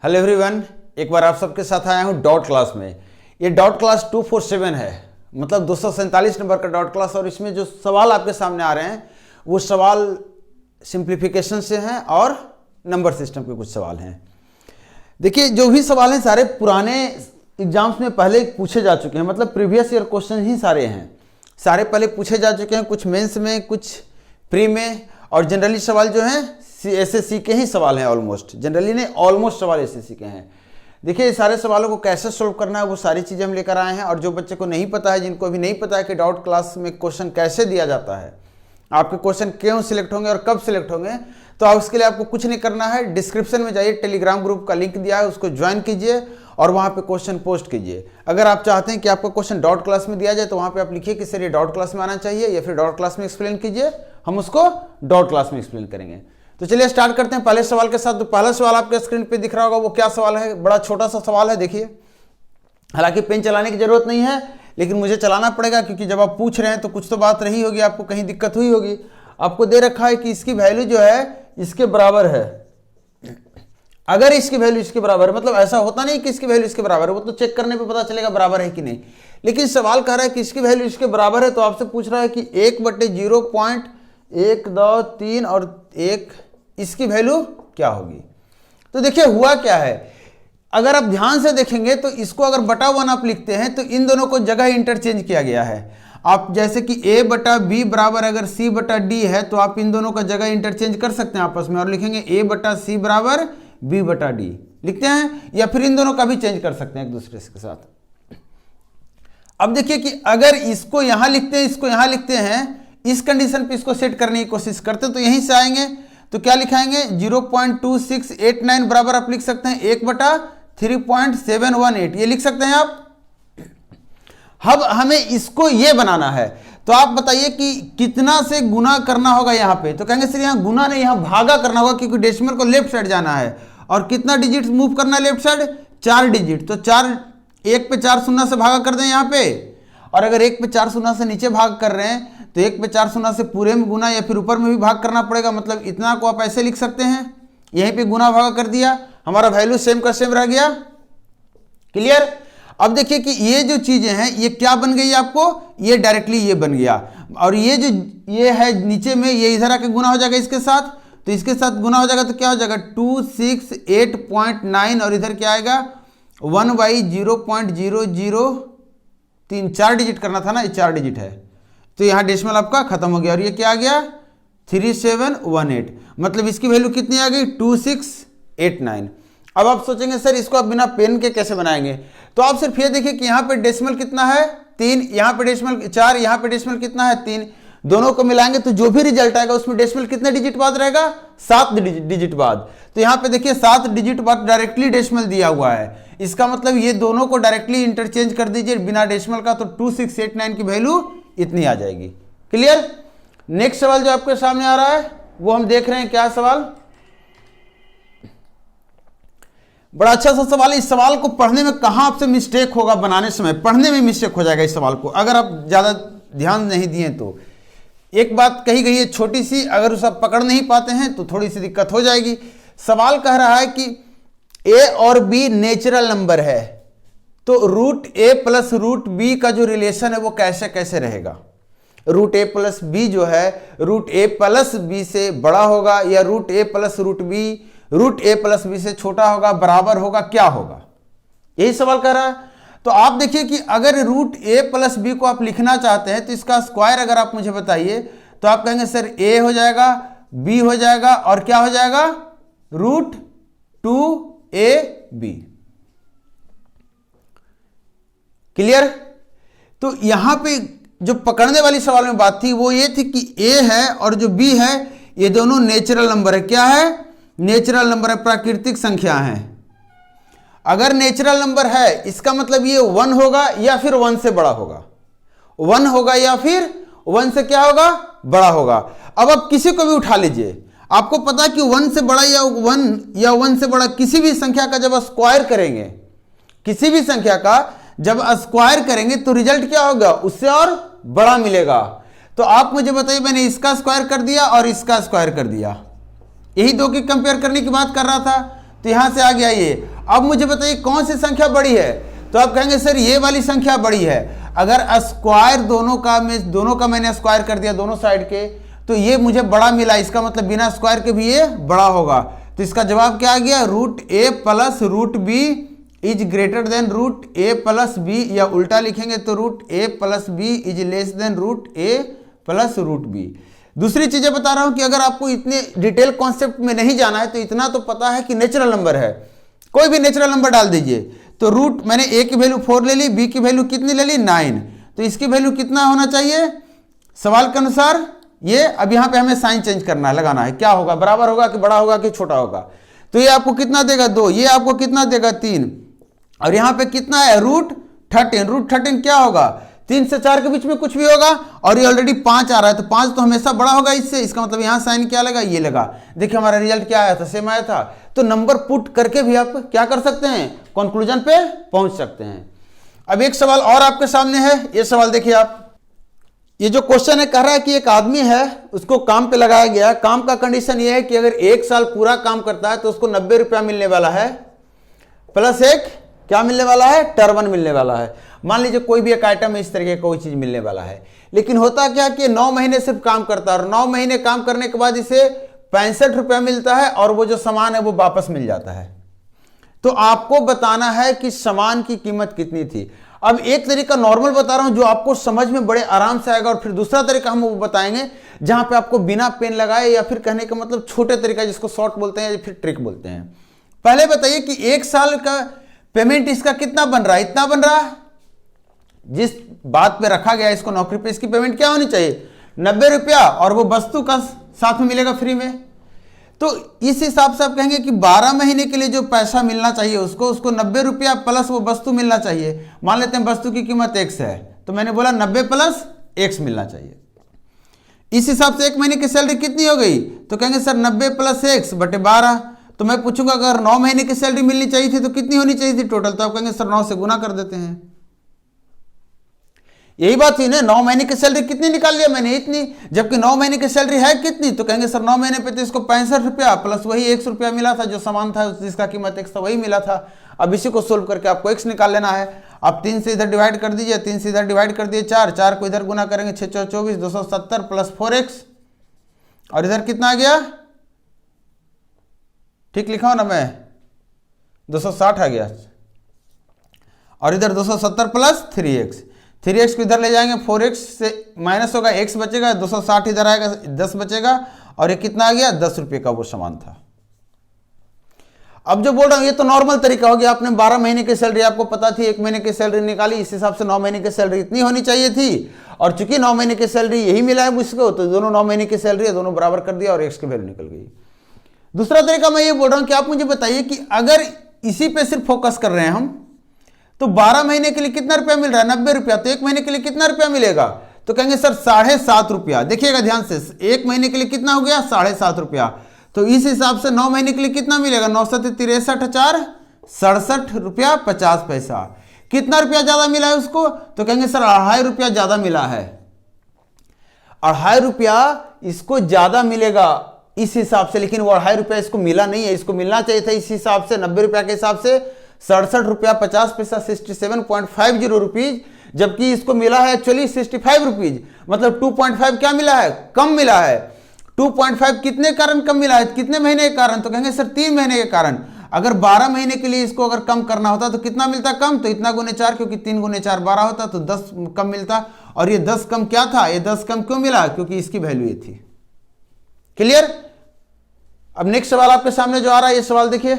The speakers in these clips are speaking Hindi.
हेलो एवरीवन, एक बार आप सबके साथ आया हूँ डॉट क्लास में। ये डॉट क्लास 247 है, मतलब 247 नंबर का डॉट क्लास। और इसमें जो सवाल आपके सामने आ रहे हैं वो सवाल सिंप्लीफिकेशन से हैं और नंबर सिस्टम के कुछ सवाल हैं। देखिए, जो भी सवाल हैं सारे पुराने एग्जाम्स में पहले पूछे जा चुके हैं, मतलब प्रीवियस ईयर क्वेश्चन ही सारे हैं, सारे पहले पूछे जा चुके हैं। कुछ मेंस में, कुछ प्री में, और जनरली सवाल जो हैं एसएससी के ही सवाल हैं। ऑलमोस्ट जनरली नहीं, ऑलमोस्ट सवाल एसएससी के हैं। देखिए, सारे सवालों को कैसे सोल्व करना है वो सारी चीज़ें हम लेकर आए हैं। और जो बच्चे को नहीं पता है, जिनको अभी नहीं पता है कि डॉट क्लास में क्वेश्चन कैसे दिया जाता है, आपके क्वेश्चन क्यों सिलेक्ट होंगे और कब सिलेक्ट होंगे, तो उसके लिए आपको कुछ नहीं करना है। डिस्क्रिप्शन में जाइए, टेलीग्राम ग्रुप का लिंक दिया है, उसको ज्वाइन कीजिए और वहाँ पे क्वेश्चन पोस्ट कीजिए। अगर आप चाहते हैं कि आपका क्वेश्चन डॉट क्लास में दिया जाए तो वहाँ पे आप लिखिए कि सर ये डॉट क्लास में आना चाहिए, या फिर डॉट क्लास में एक्सप्लेन कीजिए, हम उसको डॉट क्लास में एक्सप्लेन करेंगे। तो चलिए स्टार्ट करते हैं पहले सवाल के साथ। तो पहला सवाल आपके स्क्रीन पे दिख रहा होगा, वो क्या सवाल है? बड़ा छोटा सा सवाल है, देखिए। हालांकि पेन चलाने की जरूरत नहीं है, लेकिन मुझे चलाना पड़ेगा क्योंकि जब आप पूछ रहे हैं तो कुछ तो बात रही होगी, आपको कहीं दिक्कत हुई होगी। आपको दे रखा है कि इसकी वैल्यू जो है इसके बराबर है। अगर इसकी वैल्यू इसके बराबर है, मतलब ऐसा होता नहीं कि इसकी वैल्यू इसके बराबर है, वो तो चेक करने पे पता चलेगा बराबर है कि नहीं। लेकिन सवाल कह रहा है कि इसकी वैल्यू इसके बराबर है, तो आपसे पूछ रहा है कि 1/0.123 और 1 इसकी वैल्यू क्या होगी। तो देखिए हुआ क्या है, अगर आप ध्यान से देखेंगे तो इसको अगर बटा 1 आप लिखते हैं तो इन दोनों को जगह इंटरचेंज किया गया है। आप जैसे कि a/b बराबर अगर c/d है तो आप इन दोनों का जगह इंटरचेंज कर सकते हैं आपस में और लिखेंगे a/c बराबर b/d लिखते हैं, या फिर इन दोनों का भी चेंज कर सकते हैं एक दूसरे के साथ। अब देखिए कि अगर इसको यहां लिखते हैं, इसको यहां लिखते हैं, इस कंडीशन पे इसको सेट करने की कोशिश करते हैं तो यहीं से आएंगे तो क्या लिखाएंगे 0.2689 बराबर आप लिख सकते हैं 1/3.718, ये लिख सकते हैं आप। अब हमें इसको ये बनाना है, तो आप बताइए कि कितना से गुना करना होगा यहाँ पे। तो कहेंगे सर यहाँ गुना नहीं, यहाँ भागा करना होगा क्योंकि डेसिमल को लेफ्ट साइड जाना है। और कितना डिजिट मूव करना है लेफ्ट साइड? 4 डिजिट। तो 1 पे 4 शून्य से भागा कर दें यहाँ पे। और अगर 1 पे 4 शून्य से नीचे भाग कर रहे हैं तो 1 पे 4 शून्य से पूरे में गुना या फिर ऊपर में भी भाग करना पड़ेगा। मतलब इतना को आप ऐसे लिख सकते हैं, यहीं पे गुना भागा कर दिया, हमारा वैल्यू सेम का सेम रह गया। क्लियर? अब देखिए कि ये जो चीजें हैं ये क्या बन गई आपको, ये डायरेक्टली ये बन गया। और ये जो ये है नीचे में, ये इधर आके गुना हो जाएगा इसके साथ, तो इसके साथ गुना हो जाएगा तो क्या हो जाएगा 268.9 और इधर क्या आएगा 1/0.003। 4 डिजिट करना था ना, ये 4 डिजिट है, तो यहाँ डेसिमल आपका खत्म हो गया। और ये क्या आ गया 3718, मतलब इसकी वैल्यू कितनी आ गई 2689। अब आप सोचेंगे सर इसको आप बिना पेन के कैसे बनाएंगे, तो आप सिर्फ ये देखिए कि यहाँ पे डेसिमल कितना है 3, यहाँ पे डेसिमल 4, यहाँ पे डेसिमल कितना है 3, दोनों को मिलाएंगे तो जो भी रिजल्ट आएगा उसमें डेसिमल कितने डिजिट बाद रहेगा 7 डिजिट बाद। तो यहाँ पे देखिए 7 डिजिट बाद डायरेक्टली डेसिमल दिया हुआ है, इसका मतलब ये दोनों को डायरेक्टली इंटरचेंज कर दीजिए बिना डेसिमल का, तो 2689 की वैल्यू इतनी आ जाएगी। क्लियर? नेक्स्ट सवाल जो आपके सामने आ रहा है वो हम देख रहे हैं, क्या सवाल? बड़ा अच्छा सा सवाल है। इस सवाल को पढ़ने में कहां आपसे मिस्टेक होगा, बनाने समय पढ़ने में मिस्टेक हो जाएगा इस सवाल को, अगर आप ज्यादा ध्यान नहीं दिए तो। एक बात कही गई है छोटी सी, अगर उसे आप पकड़ नहीं पाते हैं तो थोड़ी सी दिक्कत हो जाएगी। सवाल कह रहा है कि a और b नेचुरल नंबर है, तो √a + √b का जो रिलेशन है वो कैसे कैसे रहेगा। √a + b जो है √a + b से बड़ा होगा, या √a + √b √a + b से छोटा होगा, बराबर होगा, क्या होगा, यही सवाल कर रहा है। तो आप देखिए कि अगर √a + b को आप लिखना चाहते हैं तो इसका स्क्वायर अगर आप मुझे बताइए तो आप कहेंगे सर a हो जाएगा, b हो जाएगा और क्या हो जाएगा √2ab। क्लियर? तो यहां पे जो पकड़ने वाली सवाल में बात थी वो ये थी कि a है और जो b है ये दोनों नेचुरल नंबर है। क्या है? नेचुरल नंबर है, प्राकृतिक संख्या है। अगर नेचुरल नंबर है इसका मतलब ये 1 होगा या फिर 1 से बड़ा होगा, 1 होगा या फिर 1 से क्या होगा, बड़ा होगा। अब आप किसी को भी उठा लीजिए, आपको पता है कि 1 से बड़ा या 1 से बड़ा किसी भी संख्या का जब स्क्वायर करेंगे, किसी भी संख्या का जब स्क्वायर करेंगे तो रिजल्ट क्या होगा, उससे और बड़ा मिलेगा। तो आप मुझे बताइए, मैंने इसका स्क्वायर कर दिया और इसका स्क्वायर कर दिया, यही दो की कंपेयर करने की बात कर रहा था, तो यहां से आ गया ये। अब मुझे बताइए कौन सी संख्या बड़ी है, तो आप कहेंगे सर ये वाली संख्या बड़ी है। अगर स्क्वायर दोनों का मैंने स्क्वायर कर दिया दोनों साइड के, तो ये मुझे बड़ा मिला, इसका मतलब बिना स्क्वायर के भी ये बड़ा होगा। तो इसका जवाब क्या आ गया, root A plus root B is greater than root A plus B, या उल्टा लिखेंगे तो root A plus B is less than root A plus root B. दूसरी चीजें बता रहा हूं कि अगर आपको इतने डिटेल कॉन्सेप्ट में नहीं जाना है तो इतना तो पता है कि नेचुरल नंबर है, कोई भी नेचुरल नंबर डाल दीजिए। तो रूट मैंने ए की वैल्यू 4 ले ली, बी की वैल्यू कितनी ले ली 9, तो इसकी वैल्यू कितना होना चाहिए सवाल के अनुसार ये। अब यहां पे हमें साइन चेंज करना है, लगाना है, क्या होगा, बराबर होगा कि बड़ा होगा कि छोटा होगा। तो ये आपको कितना देगा 2, ये आपको कितना देगा 3, और यहां पे कितना है रूट 13। रूट 13 क्या होगा, 3 से 4 के बीच में कुछ भी होगा, और ये ऑलरेडी 5 आ रहा है, तो 5 तो हमेशा बड़ा होगा इससे, इसका मतलब यहां साइन क्या लगा, ये लगा। देखिए हमारा रिजल्ट क्या आया था, सेम आया था। तो नंबर पुट करके भी आप क्या कर सकते हैं, कंक्लूजन पे पहुंच सकते हैं। अब एक सवाल और आपके सामने है, ये सवाल देखिए आप। ये जो क्वेश्चन है कह रहा है कि एक आदमी है, उसको काम पे लगाया गया। काम का कंडीशन ये है कि अगर 1 साल पूरा काम करता है तो उसको 90 रुपया मिलने वाला है, प्लस एक क्या मिलने वाला है, टर्बन मिलने वाला है। मान लीजिए कोई भी एक आइटम इस तरीके का कोई चीज मिलने वाला है, लेकिन होता क्या कि 9 महीने सिर्फ काम करता है, और 9 महीने काम करने के बाद इसे 65 रुपया मिलता है, और वो जो सामान है वो वापस मिल जाता है। तो आपको बताना है कि सामान की कीमत कितनी थी। अब एक तरीका नॉर्मल बता रहा हूं जो आपको समझ में बड़े आराम से आएगा, और फिर दूसरा तरीका हम वो बताएंगे जहां पे आपको बिना पेन लगाए, या फिर कहने का मतलब छोटे तरीका जिसको शॉर्ट बोलते हैं या फिर ट्रिक बोलते हैं। पहले बताइए कि 1 साल का पेमेंट इसका कितना बन रहा है, इतना बन रहा है। जिस बात पे रखा गया इसको नौकरी पे, इसकी पेमेंट क्या होनी चाहिए 90 रुपया, और वो वस्तु का साथ में मिलेगा फ्री में। तो इस हिसाब से आप कहेंगे कि 12 महीने के लिए जो पैसा मिलना चाहिए उसको 90 रुपया प्लस वो वस्तु मिलना चाहिए। मान लेते हैं वस्तु की कीमत x है, तो मैंने बोला 90 प्लस x मिलना चाहिए। इस हिसाब से 1 महीने की सैलरी कितनी हो गई, तो कहेंगे सर 90 प्लस x बटे 12। तो मैं पूछूंगा अगर 9 महीने की सैलरी मिलनी चाहिए थी तो कितनी होनी चाहिए थी टोटल, तो आप कहेंगे सर 9 से गुना कर देते हैं। यही बात थी ना, 9 महीने की सैलरी कितनी निकाल लिया मैंने, इतनी, जबकि 9 महीने की सैलरी है कितनी, तो कहेंगे सर 9 महीने पे तो इसको 65 रुपया प्लस वही 1 रुपया मिला था, जो सामान था जिसका कीमत x था वही मिला था। अब इसी को सोल्व करके आपको x निकाल लेना है। आप 3 से इधर डिवाइड कर दीजिए, 3 से इधर डिवाइड कर दिए 4, 4 को इधर गुना करेंगे 6 4 24, 270 प्लस 4x, और इधर कितना आ गया, ठीक लिखा हो ना मैं, 260 आ गया, और इधर 270 प्लस 3x, 3x को इधर ले जाएंगे, 4x से माइनस होगा, x बचेगा, 260 इधर आएगा, 10 बचेगा, और ये कितना आ गया 10 रुपये का वो सामान था। अब जो बोल रहा हूं ये तो नॉर्मल तरीका हो गया। आपने 12 महीने की सैलरी आपको पता थी, 1 महीने की सैलरी निकाली, इस हिसाब से 9 महीने की सैलरी इतनी होनी चाहिए थी, और चूंकि 9 महीने की सैलरी यही मिला है मुझको, तो दोनों 9 महीने की सैलरी है, दोनों बराबर कर दिया और x की वैल्यू निकल गई। दूसरा तरीका मैं ये बोल रहा हूं कि आप मुझे बताइए कि अगर इसी पे सिर्फ फोकस कर रहे हैं हम, तो 12 महीने के लिए कितना रुपया मिल रहा है 90 रुपया, तो 1 महीने के लिए कितना रुपया मिलेगा, तो कहेंगे सर 7.5 रुपया। देखिएगा ध्यान से, 1 महीने के लिए कितना हो गया 7.5 रुपया, तो इस हिसाब से 9 महीने के लिए कितना मिलेगा 9 7 63 4 67 रुपया 50 पैसा। कितना रुपया ज्यादा मिला है उसको, तो कहेंगे सर 2.5 रुपया ज्यादा मिला है, 2.5 रुपया इसको ज्यादा मिलेगा इस हिसाब से, लेकिन वो 2.5 रुपया इसको मिला नहीं है, इसको मिलना चाहिए था इस हिसाब से 90 रुपया के हिसाब से 67 रुपया 50 पैसा 67.50 रुपीज, जबकि इसको मिला है एक्चुअली 65 रुपीज, मतलब 2.5 क्या मिला है, कम मिला है। 2.5 कितने कारण कम मिला है, कितने महीने के कारण, तो कहेंगे सर 3 महीने के कारण। अगर 12 महीने के लिए इसको अगर कम करना होता तो कितना मिलता कम, तो इतना गुने 4, क्योंकि 3 गुने 4 12 होता, तो 10 कम मिलता, और ये 10 कम क्या था, ये 10 कम क्यों मिला, क्योंकि इसकी वैल्यू ये थी। क्लियर। अब नेक्स्ट सवाल आपके सामने जो आ रहा है, ये सवाल देखिए।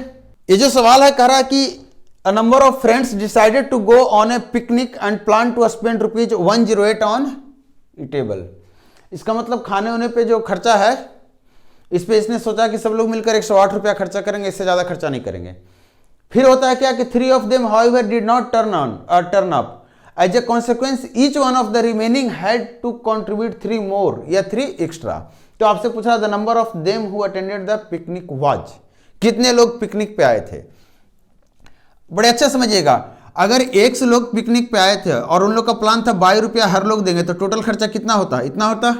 ये जो सवाल है कह रहा है कि a number of friends decided to go on a picnic and plan to spend ₹108 on eatable। इसका मतलब खाने होने पे जो खर्चा है इस पे इसने सोचा कि सब लोग मिलकर 108 रुपया खर्चा करेंगे, इससे ज्यादा खर्चा नहीं करेंगे। फिर होता है क्या कि 3 of them however did not turn up as a consequence each one of the remaining had to contribute 3 more या 3 extra। तो आपसे पूछा the number of them who attended the picnic was, कितने लोग पिकनिक पे आए थे। बड़े अच्छा समझिएगा, अगर 100 लोग पिकनिक पे आए थे और उन लोग का प्लान था 22 रुपया हर लोग देंगे, तो टोटल खर्चा कितना होता, इतना होता।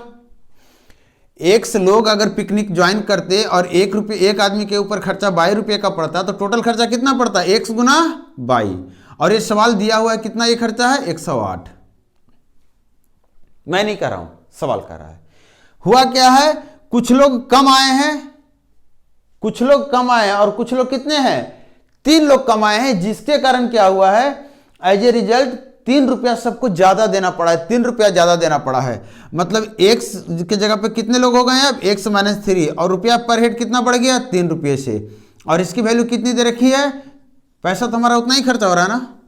एक्स लोग अगर पिकनिक ज्वाइन करते और एक आदमी के ऊपर खर्चा 22 रुपये का पड़ता तो टोटल खर्चा कितना पड़ता है, एक्स गुना 22। और ये सवाल दिया हुआ है कितना ये खर्चा है, 108। मैं नहीं कर रहा हूं, सवाल कर रहा है। हुआ क्या है, कुछ लोग कम आए हैं, कुछ लोग कम आए हैं और कुछ लोग कितने हैं, 3 लोग कम आए हैं, जिसके कारण क्या हुआ है, एज ए रिजल्ट 3 रुपया सबको ज्यादा देना पड़ा है, 3 रुपया ज्यादा देना पड़ा है। मतलब एक्स की जगह पे कितने लोग हो गए हैं अब, एक्स माइनस 3, और रुपया पर हेड कितना बढ़ गया, 3 रुपये से। और इसकी वैल्यू कितनी दे रखी है, पैसा तो हमारा उतना ही खर्चा हो रहा है ना।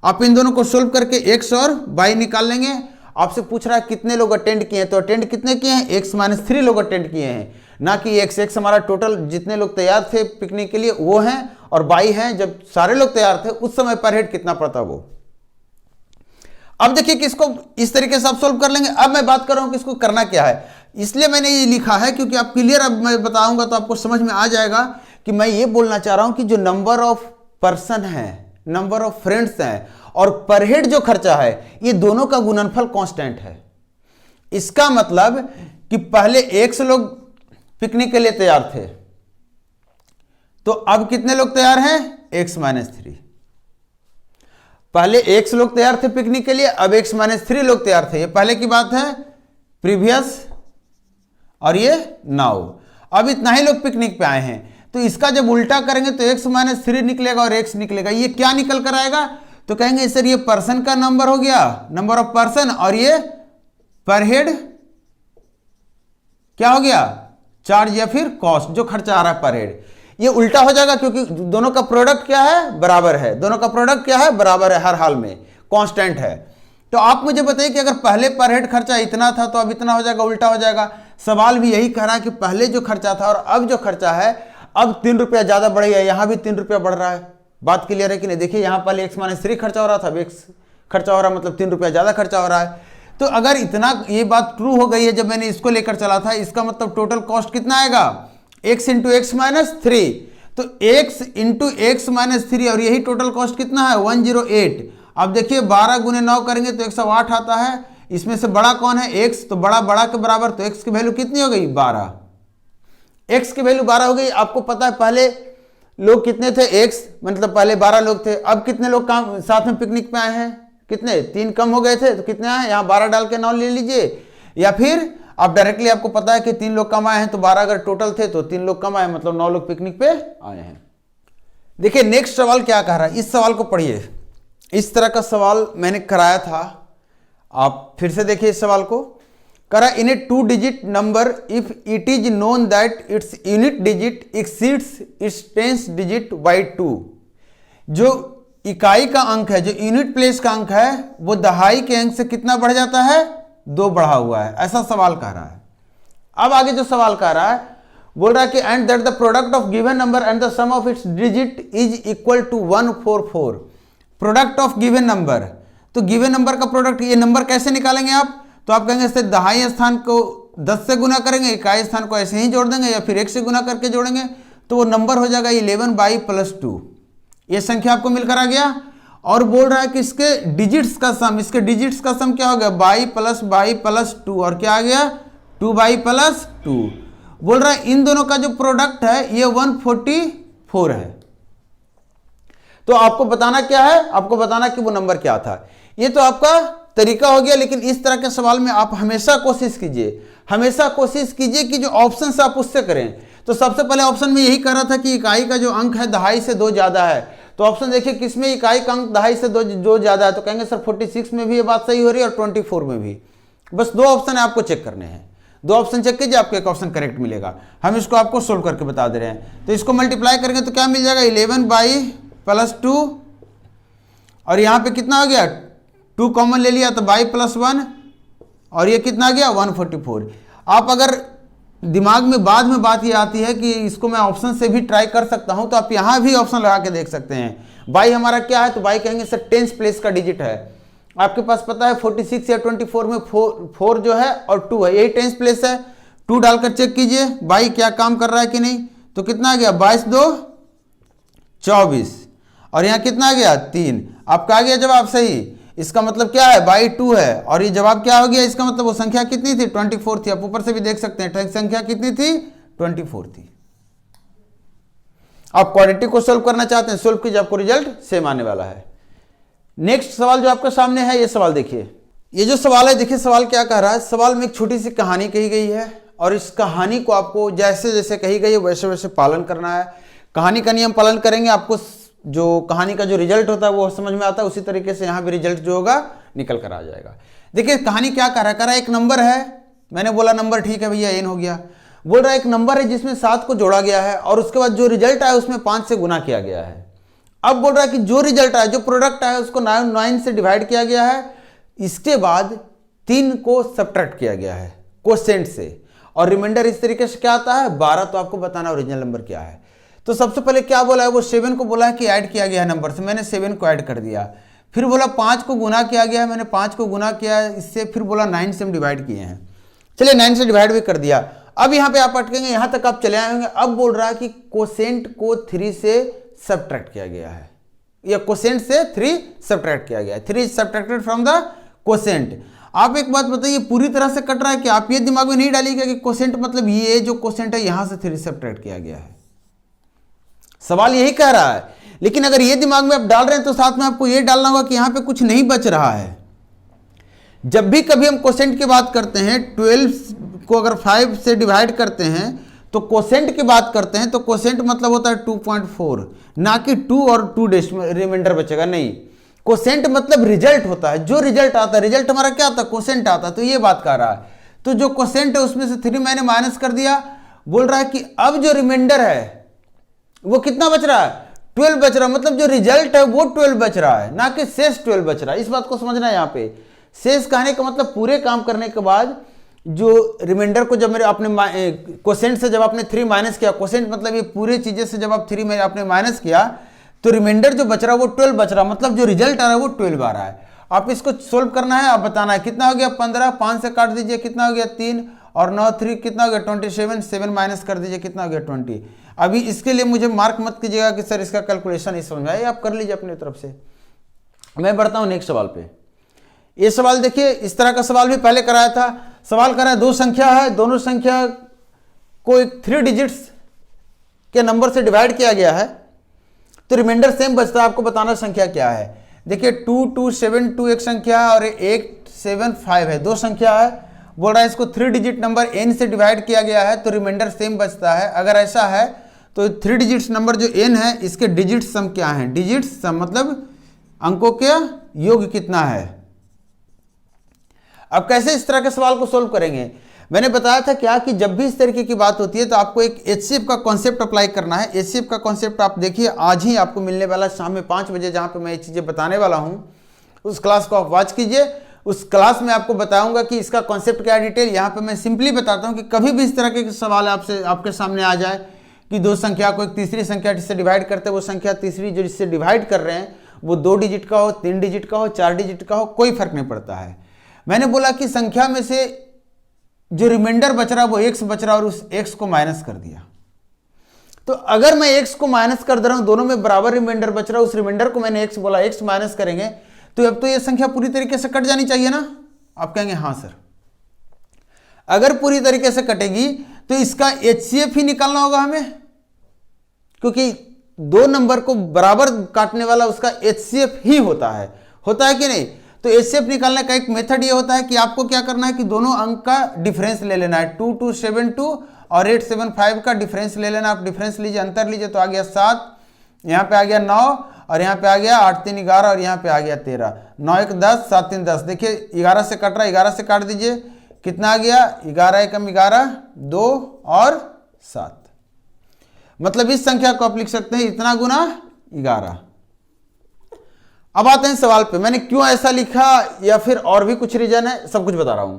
आप इन दोनों को सोल्व करके एक्स और वाई निकाल लेंगे। आपसे पूछ रहा है कितने लोग अटेंड किए हैं, तो अटेंड कितने किए हैं, एक्स माइनस 3 लोग अटेंड किए हैं, ना कि एक्स हमारा टोटल जितने लोग तैयार थे पिकनिक के लिए वो हैं, और बाई हैं जब सारे लोग तैयार थे उस समय पर हेड कितना पड़ता वो। अब देखिए कि इसको इस तरीके से आप सोल्व कर लेंगे। अब मैं बात कर रहा हूं कि इसको करना क्या है, इसलिए मैंने ये लिखा है क्योंकि आप क्लियर, अब मैं बताऊंगा तो आपको समझ में आ जाएगा कि मैं ये बोलना चाह रहा हूं कि जो नंबर ऑफ पर्सन है, नंबर ऑफ फ्रेंड्स हैं और पर हेड जो खर्चा है, ये दोनों का गुणनफल कांस्टेंट है। इसका मतलब कि पहले एक्स लोग पिकनिक के लिए तैयार थे, तो अब कितने लोग तैयार हैं, एक्स माइनस 3। पहले एक्स लोग तैयार थे पिकनिक के लिए, अब एक्स माइनस 3 लोग तैयार थे। ये पहले की बात है, प्रीवियस, और ये नाउ। अब इतना ही लोग पिकनिक पे आए हैं, तो इसका जब उल्टा करेंगे तो एक्स माइनस 3 निकलेगा और एक्स निकलेगा। ये क्या निकल कर आएगा, तो कहेंगे सर ये पर्सन का नंबर हो गया, नंबर ऑफ पर्सन, और ये पर हेड क्या हो गया, चार्ज या फिर कॉस्ट, जो खर्चा आ रहा है पर हेड। ये उल्टा हो जाएगा क्योंकि दोनों का प्रोडक्ट क्या है, बराबर है। दोनों का प्रोडक्ट क्या है, बराबर है, हर हाल में कांस्टेंट है। तो आप मुझे बताइए कि अगर पहले पर हेड खर्चा इतना था तो अब इतना हो जाएगा, उल्टा हो जाएगा। सवाल भी यही कह रहा है कि पहले जो खर्चा था और अब जो खर्चा है, अब 3 रुपया ज्यादा बढ़ गया, यहां भी 3 रुपया बढ़ रहा है। बात क्लियर है कि नहीं। देखिए यहां पहले एक्स माइनस 3 खर्चा हो रहा था, अब एक्स खर्चा हो रहा है, मतलब 3 रुपया ज्यादा खर्चा हो रहा है। तो अगर इतना ये बात ट्रू हो गई है जब मैंने इसको लेकर चला था, इसका मतलब टोटल कॉस्ट कितना आएगा, एक्स इंटू एक्स माइनस 3। तो x इंटू एक्स माइनस 3, और यही टोटल कॉस्ट कितना है, 108। अब देखिए 12 गुने 9 करेंगे तो 108 आता है। इसमें से बड़ा कौन है, x, तो बड़ा के बराबर, तो x की वैल्यू कितनी हो गई, 12। x की वैल्यू 12 हो गई। आपको पता है पहले लोग कितने थे, x मतलब पहले 12 लोग थे, अब कितने लोग काम साथ में पिकनिक पे आए हैं, कितने, 3 कम हो गए थे, तो कितने आए, यहाँ 12 डाल के 9 ले लीजिए, या फिर आप डायरेक्टली, आपको पता है कि 3 लोग कम आए हैं, तो 12 अगर टोटल थे तो 3 लोग कम आए, मतलब 9 लोग पिकनिक पे आए हैं। देखिए नेक्स्ट सवाल क्या कह रहा है, इस सवाल को पढ़िए। इस तरह का सवाल मैंने कराया था, आप फिर से देखिए इस सवाल को। करा इन ए 2 digit number if it is known that its unit digit exceeds its 10th digit by 2। जो इकाई का अंक है, जो यूनिट प्लेस का अंक है, वो दहाई के अंक से कितना बढ़ जाता है, 2 बढ़ा हुआ है, ऐसा सवाल कह रहा है। अब आगे जो सवाल कह रहा है, बोल रहा है कि and that the product of given number and the sum of its digit is equal to 144। Product of given number, तो गिवन नंबर का प्रोडक्ट, ये नंबर कैसे निकालेंगे आप, तो आप कहेंगे इससे दहाई स्थान को 10 से गुना करेंगे, इकाई स्थान को ऐसे ही जोड़ देंगे, या फिर 1 से गुना करके जोड़ेंगे, तो वो नंबर हो जाएगा 11/+2। ये संख्या आपको मिलकर आ गया। और बोल रहा है कि इसके डिजिट्स का सम, इसके डिजिट्स का सम क्या हो गया, 22/2, और क्या आ गया, 2/+2। बोल रहा है इन दोनों का जो प्रोडक्ट है ये 144 है। तो आपको बताना क्या है, आपको बताना कि वो नंबर क्या था। ये तो आपका तरीका हो गया, लेकिन इस तरह के सवाल में आप हमेशा कोशिश कीजिए, हमेशा कोशिश कीजिए कि जो ऑप्शन से आप उससे करें। तो सबसे पहले ऑप्शन में यही कह रहा था कि इकाई का जो अंक है दहाई से 2 ज्यादा है, तो ऑप्शन देखिए किसमें इकाई का अंक दहाई से 2 ज्यादा है, तो कहेंगे सर 46 में भी ये बात सही हो रही है और 24 में भी। बस 2 ऑप्शन है आपको चेक करने हैं, 2 ऑप्शन चेक कीजिए, आपको एक ऑप्शन करेक्ट मिलेगा। हम इसको आपको सोल्व करके बता दे रहे हैं। तो इसको मल्टीप्लाई करेंगे तो क्या मिल जाएगा, 11/+2, और यहाँ पे कितना हो गया, 2 कॉमन ले लिया तो y+1, और ये कितना आ गया 144। आप अगर दिमाग में बाद में बात ये आती है कि इसको मैं ऑप्शन से भी ट्राई कर सकता हूं, तो आप यहां भी ऑप्शन लगा के देख सकते हैं। बाई हमारा क्या है, तो बाई कहेंगे सर 10th प्लेस का डिजिट है। आपके पास पता है 46 या 24 में 4 जो है और 2 है, यही 10th प्लेस है। 2 डालकर चेक कीजिए बाई क्या काम कर रहा है कि नहीं, तो कितना आ गया 22×2 24, और यहाँ कितना आ गया 3। आपका आ गया जवाब सही। इसका मतलब क्या है, बाई 2 है। और ये जवाब क्या हो गया, इसका मतलब वो संख्या कितनी थी, 24 थी। आप ऊपर से भी देख सकते हैं संख्या कितनी थी, 24 थी। आप क्वाड्रेटिक को सोल्व करना चाहते हैं, सोल्व कीजिए, आपको रिजल्ट सेम आने वाला है। नेक्स्ट सवाल जो आपके सामने है, ये सवाल देखिए। ये जो सवाल है, देखिए सवाल क्या कह रहा है। सवाल में एक छोटी सी कहानी कही गई है और इस कहानी को आपको जैसे जैसे कही गई है वैसे वैसे पालन करना है। कहानी का नियम पालन करेंगे, आपको जो कहानी का जो रिजल्ट होता है वो समझ में आता है। उसी तरीके से यहाँ भी रिजल्ट जो होगा निकल कर आ जाएगा। देखिए कहानी क्या कह रहा है, एक नंबर है, मैंने बोला नंबर ठीक है भैया, n हो गया। बोल रहा है एक नंबर है जिसमें 7 को जोड़ा गया है और उसके बाद जो रिजल्ट आया उसमें 5 से गुना किया गया है। अब बोल रहा है कि जो रिजल्ट आया, जो प्रोडक्ट आया उसको 9 से डिवाइड किया गया है, इसके बाद 3 को सब्ट्रैक्ट किया गया है कोसेंट से, और रिमाइंडर इस तरीके से क्या आता है 12। तो आपको बताना ओरिजिनल नंबर क्या है। तो सबसे पहले क्या बोला है, वो 7 को बोला है कि ऐड किया गया है नंबर से, मैंने 7 को ऐड कर दिया। फिर बोला 5 को गुना किया गया है, मैंने 5 को गुना किया इससे। फिर बोला 9 से हम डिवाइड किए हैं, चलिए 9 से डिवाइड भी कर दिया। अब यहाँ पे आप अटकेंगे, यहाँ तक आप चले आएंगे। अब बोल रहा है कि कोसेंट को 3 से सब्ट्रैक्ट किया गया है, या कोसेंट से 3 सब्ट्रैक्ट किया गया है। 3 सब्ट्रैक्टेड फ्रॉम द कोसेंट। आप एक बात बताइए, पूरी तरह से कट रहा है कि आप ये दिमाग में नहीं डालिएगा कि कोसेंट मतलब ये जो कोसेंट है यहां से 3 सब्ट्रैक्ट किया गया है। सवाल यही कह रहा है, लेकिन अगर ये दिमाग में आप डाल रहे हैं तो साथ में आपको ये डालना होगा कि यहां पे कुछ नहीं बच रहा है। जब भी कभी हम कोसेंट की बात करते हैं, 12 को अगर 5 से डिवाइड करते हैं तो कोसेंट की बात करते हैं, तो कोसेंट मतलब होता है 2.4, ना कि 2 और 2 रिमाइंडर बचेगा, नहीं। कोसेंट मतलब रिजल्ट होता है, जो रिजल्ट आता है, रिजल्ट हमारा क्या आता है, कोसेंट आता है। तो ये बात कर रहा है, तो जो कोसेंट है उसमें से 3 मैंने माइनस कर दिया। बोल रहा है कि अब जो रिमाइंडर है वो कितना बच रहा है, 12 बच रहा है। मतलब जो रिजल्ट है वो 12 बच रहा है, ना कि शेष 12 बच रहा है। इस बात को समझना है। यहाँ पे शेष कहने का मतलब पूरे काम करने के बाद जो रिमाइंडर को जब मेरे आपने कोसेंट से जब आपने 3 माइनस किया, कोसेंट मतलब ये पूरे चीजें से जब आप 3 में आपने माइनस किया तो रिमाइंडर जो बच रहा है वो 12 बच रहा है। मतलब जो रिजल्ट आ रहा है वो 12 आ रहा है। आप इसको सोल्व करना है, आप बताना है कितना हो गया 15, 5 से काट दीजिए कितना हो गया 3, और 9 3 कितना हो गया 27, 7 माइनस कर दीजिए कितना हो गया 20। अभी इसके लिए मुझे मार्क मत कीजिएगा कि सर इसका कैलकुलेशन नहीं समझ में आया, आप कर लीजिए अपनी तरफ से। मैं बढ़ता हूँ नेक्स्ट सवाल पे। ये सवाल देखिए, इस तरह का सवाल भी पहले कराया था। सवाल कर रहा है 2 संख्या है, दोनों संख्या को एक 3 डिजिट्स के नंबर से डिवाइड किया गया है, तो रिमाइंडर सेम बचता है। आपको बताना संख्या क्या है। देखिए 2 2 7 2 एक संख्या है और 8 7 5 है, 2 संख्या है। बोल रहा है इसको 3 डिजिट नंबर n से डिवाइड किया गया है तो रिमाइंडर सेम बचता है। अगर ऐसा है तो 3 डिजिट्स नंबर जो n है इसके डिजिट सम क्या है, डिजिट सम मतलब अंकों के योग कितना है। अब कैसे इस तरह के सवाल को सोल्व करेंगे, मैंने बताया था क्या कि जब भी इस तरीके की बात होती है तो आपको एक HCF का कॉन्सेप्ट अप्लाई करना है। HCF का कॉन्सेप्ट आप देखिए आज ही आपको मिलने वाला शाम में 5 बजे, जहां पे मैं ये चीज़ें बताने वाला हूं, उस क्लास को आप वॉच कीजिए। उस क्लास में आपको बताऊंगा कि इसका कॉन्सेप्ट क्या डिटेल। यहाँ पे मैं सिंपली बताता हूँ कि कभी भी इस तरह के सवाल आपके सामने आ जाए कि 2 संख्या को एक तीसरी संख्या जिससे डिवाइड करते हैं, वो संख्या तीसरी जो जिससे डिवाइड कर रहे हैं वो 2 डिजिट का हो, 3 डिजिट का हो, 4 डिजिट का हो, कोई फर्क नहीं पड़ता है। मैंने बोला कि संख्या में से जो रिमाइंडर बच रहा है वो x बच रहा है और उस x को माइनस कर दिया। तो अगर मैं x को माइनस कर दे रहा हूं, दोनों में बराबर रिमाइंडर बच रहा है, उस रिमाइंडर को मैंने x बोला, x माइनस करेंगे तो अब तो ये संख्या पूरी तरीके से कट जानी चाहिए ना। आप कहेंगे हाँ सर, अगर पूरी तरीके से कटेगी तो इसका HCF ही निकालना होगा हमें, क्योंकि 2 नंबर को बराबर काटने वाला उसका HCF ही होता है कि नहीं। तो HCF निकालने का एक मेथड ये होता है कि आपको क्या करना है कि दोनों अंक का डिफरेंस ले लेना है। 2 2 7 2 और 8 7 5 का डिफरेंस ले लेना। आप डिफरेंस लीजिए, अंतर लीजिए, तो आ गया 7, यहाँ पे आ गया 9 और यहाँ पे आ गया 8 3 11 और यहाँ पे आ गया 13। 9 1 10, 7 3 10। देखिए 11 से कट रहा है, 11 से काट दीजिए कितना आ गया 11 1 11, 2 और 7। मतलब इस संख्या को आप लिख सकते हैं इतना गुना 11। अब आते हैं सवाल पे, मैंने क्यों ऐसा लिखा या फिर और भी कुछ रीजन है, सब कुछ बता रहा हूं।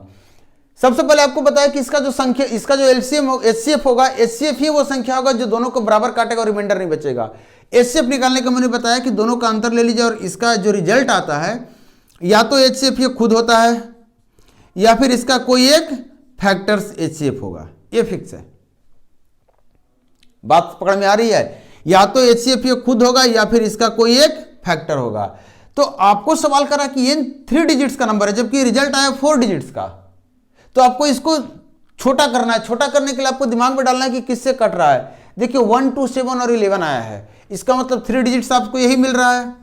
सबसे पहले आपको बताया कि इसका जो संख्या, इसका जो एलसीएम HCF होगा, HCF ही वो संख्या होगा जो दोनों को बराबर काटेगा और रिमाइंडर नहीं बचेगा। HCF निकालने का मैंने बताया कि दोनों का अंतर ले लीजिए और इसका जो रिजल्ट आता है या तो HCF ये खुद होता है या फिर इसका कोई एक फैक्टर्स HCF होगा, ये फिक्स है। बात पकड़ में आ रही है, या तो HCF ये खुद होगा या फिर इसका कोई एक फैक्टर होगा। तो आपको सवाल करा कि ये 3 डिजिट्स का नंबर है जबकि रिजल्ट आया 4 डिजिट्स का, तो आपको इसको छोटा करना है। छोटा करने के लिए आपको दिमाग में डालना है कि किससे कट रहा है। देखिए 1, 2, 7 और 11 आया है, इसका मतलब 3 डिजिट्स आपको यही मिल रहा है,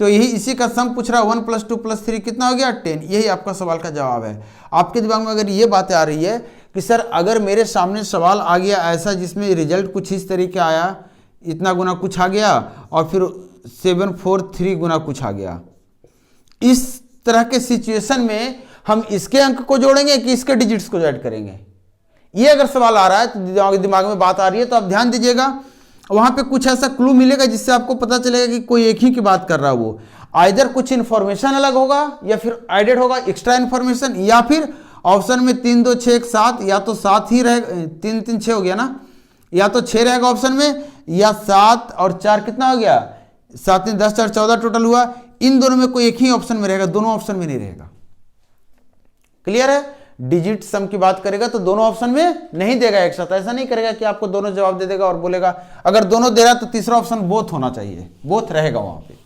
तो यही इसी का सम पूछ रहा है। 1 + 2 + 3 कितना हो गया 10। यही आपका सवाल का जवाब है। आपके दिमाग में अगर ये बातें आ रही है कि सर अगर मेरे सामने सवाल आ गया ऐसा जिसमें रिजल्ट कुछ इस तरीके आया, इतना गुना कुछ आ गया और फिर 7, 4, 3 गुना कुछ आ गया, इस तरह के सिचुएशन में हम इसके अंक को जोड़ेंगे कि इसके डिजिट्स को ऐड करेंगे। ये अगर सवाल आ रहा है तो दिमाग में बात आ रही है तो आप ध्यान दीजिएगा, वहां पे कुछ ऐसा क्लू मिलेगा जिससे आपको पता चलेगा कि कोई एक ही की बात कर रहा है। वो आइदर कुछ इन्फॉर्मेशन अलग होगा या फिर एडेड होगा एक्स्ट्रा इन्फॉर्मेशन, या फिर ऑप्शन में 3, 2, 6, 7 या तो 7 ही रहेगा, 3, 3, 6 हो गया ना, या तो 6 रहेगा ऑप्शन में, या 7 और 4 कितना हो गया 7, 3, 10, 4, 14 टोटल हुआ। इन दोनों में कोई एक ही ऑप्शन में रहेगा, दोनों ऑप्शन में नहीं रहेगा। क्लियर है? डिजिट सम की बात करेगा तो दोनों ऑप्शन में नहीं देगा एक साथ। ऐसा नहीं करेगा कि आपको दोनों जवाब दे देगा और बोलेगा अगर दोनों दे रहा तो तीसरा ऑप्शन बोथ होना चाहिए, बोथ रहेगा वहां पे,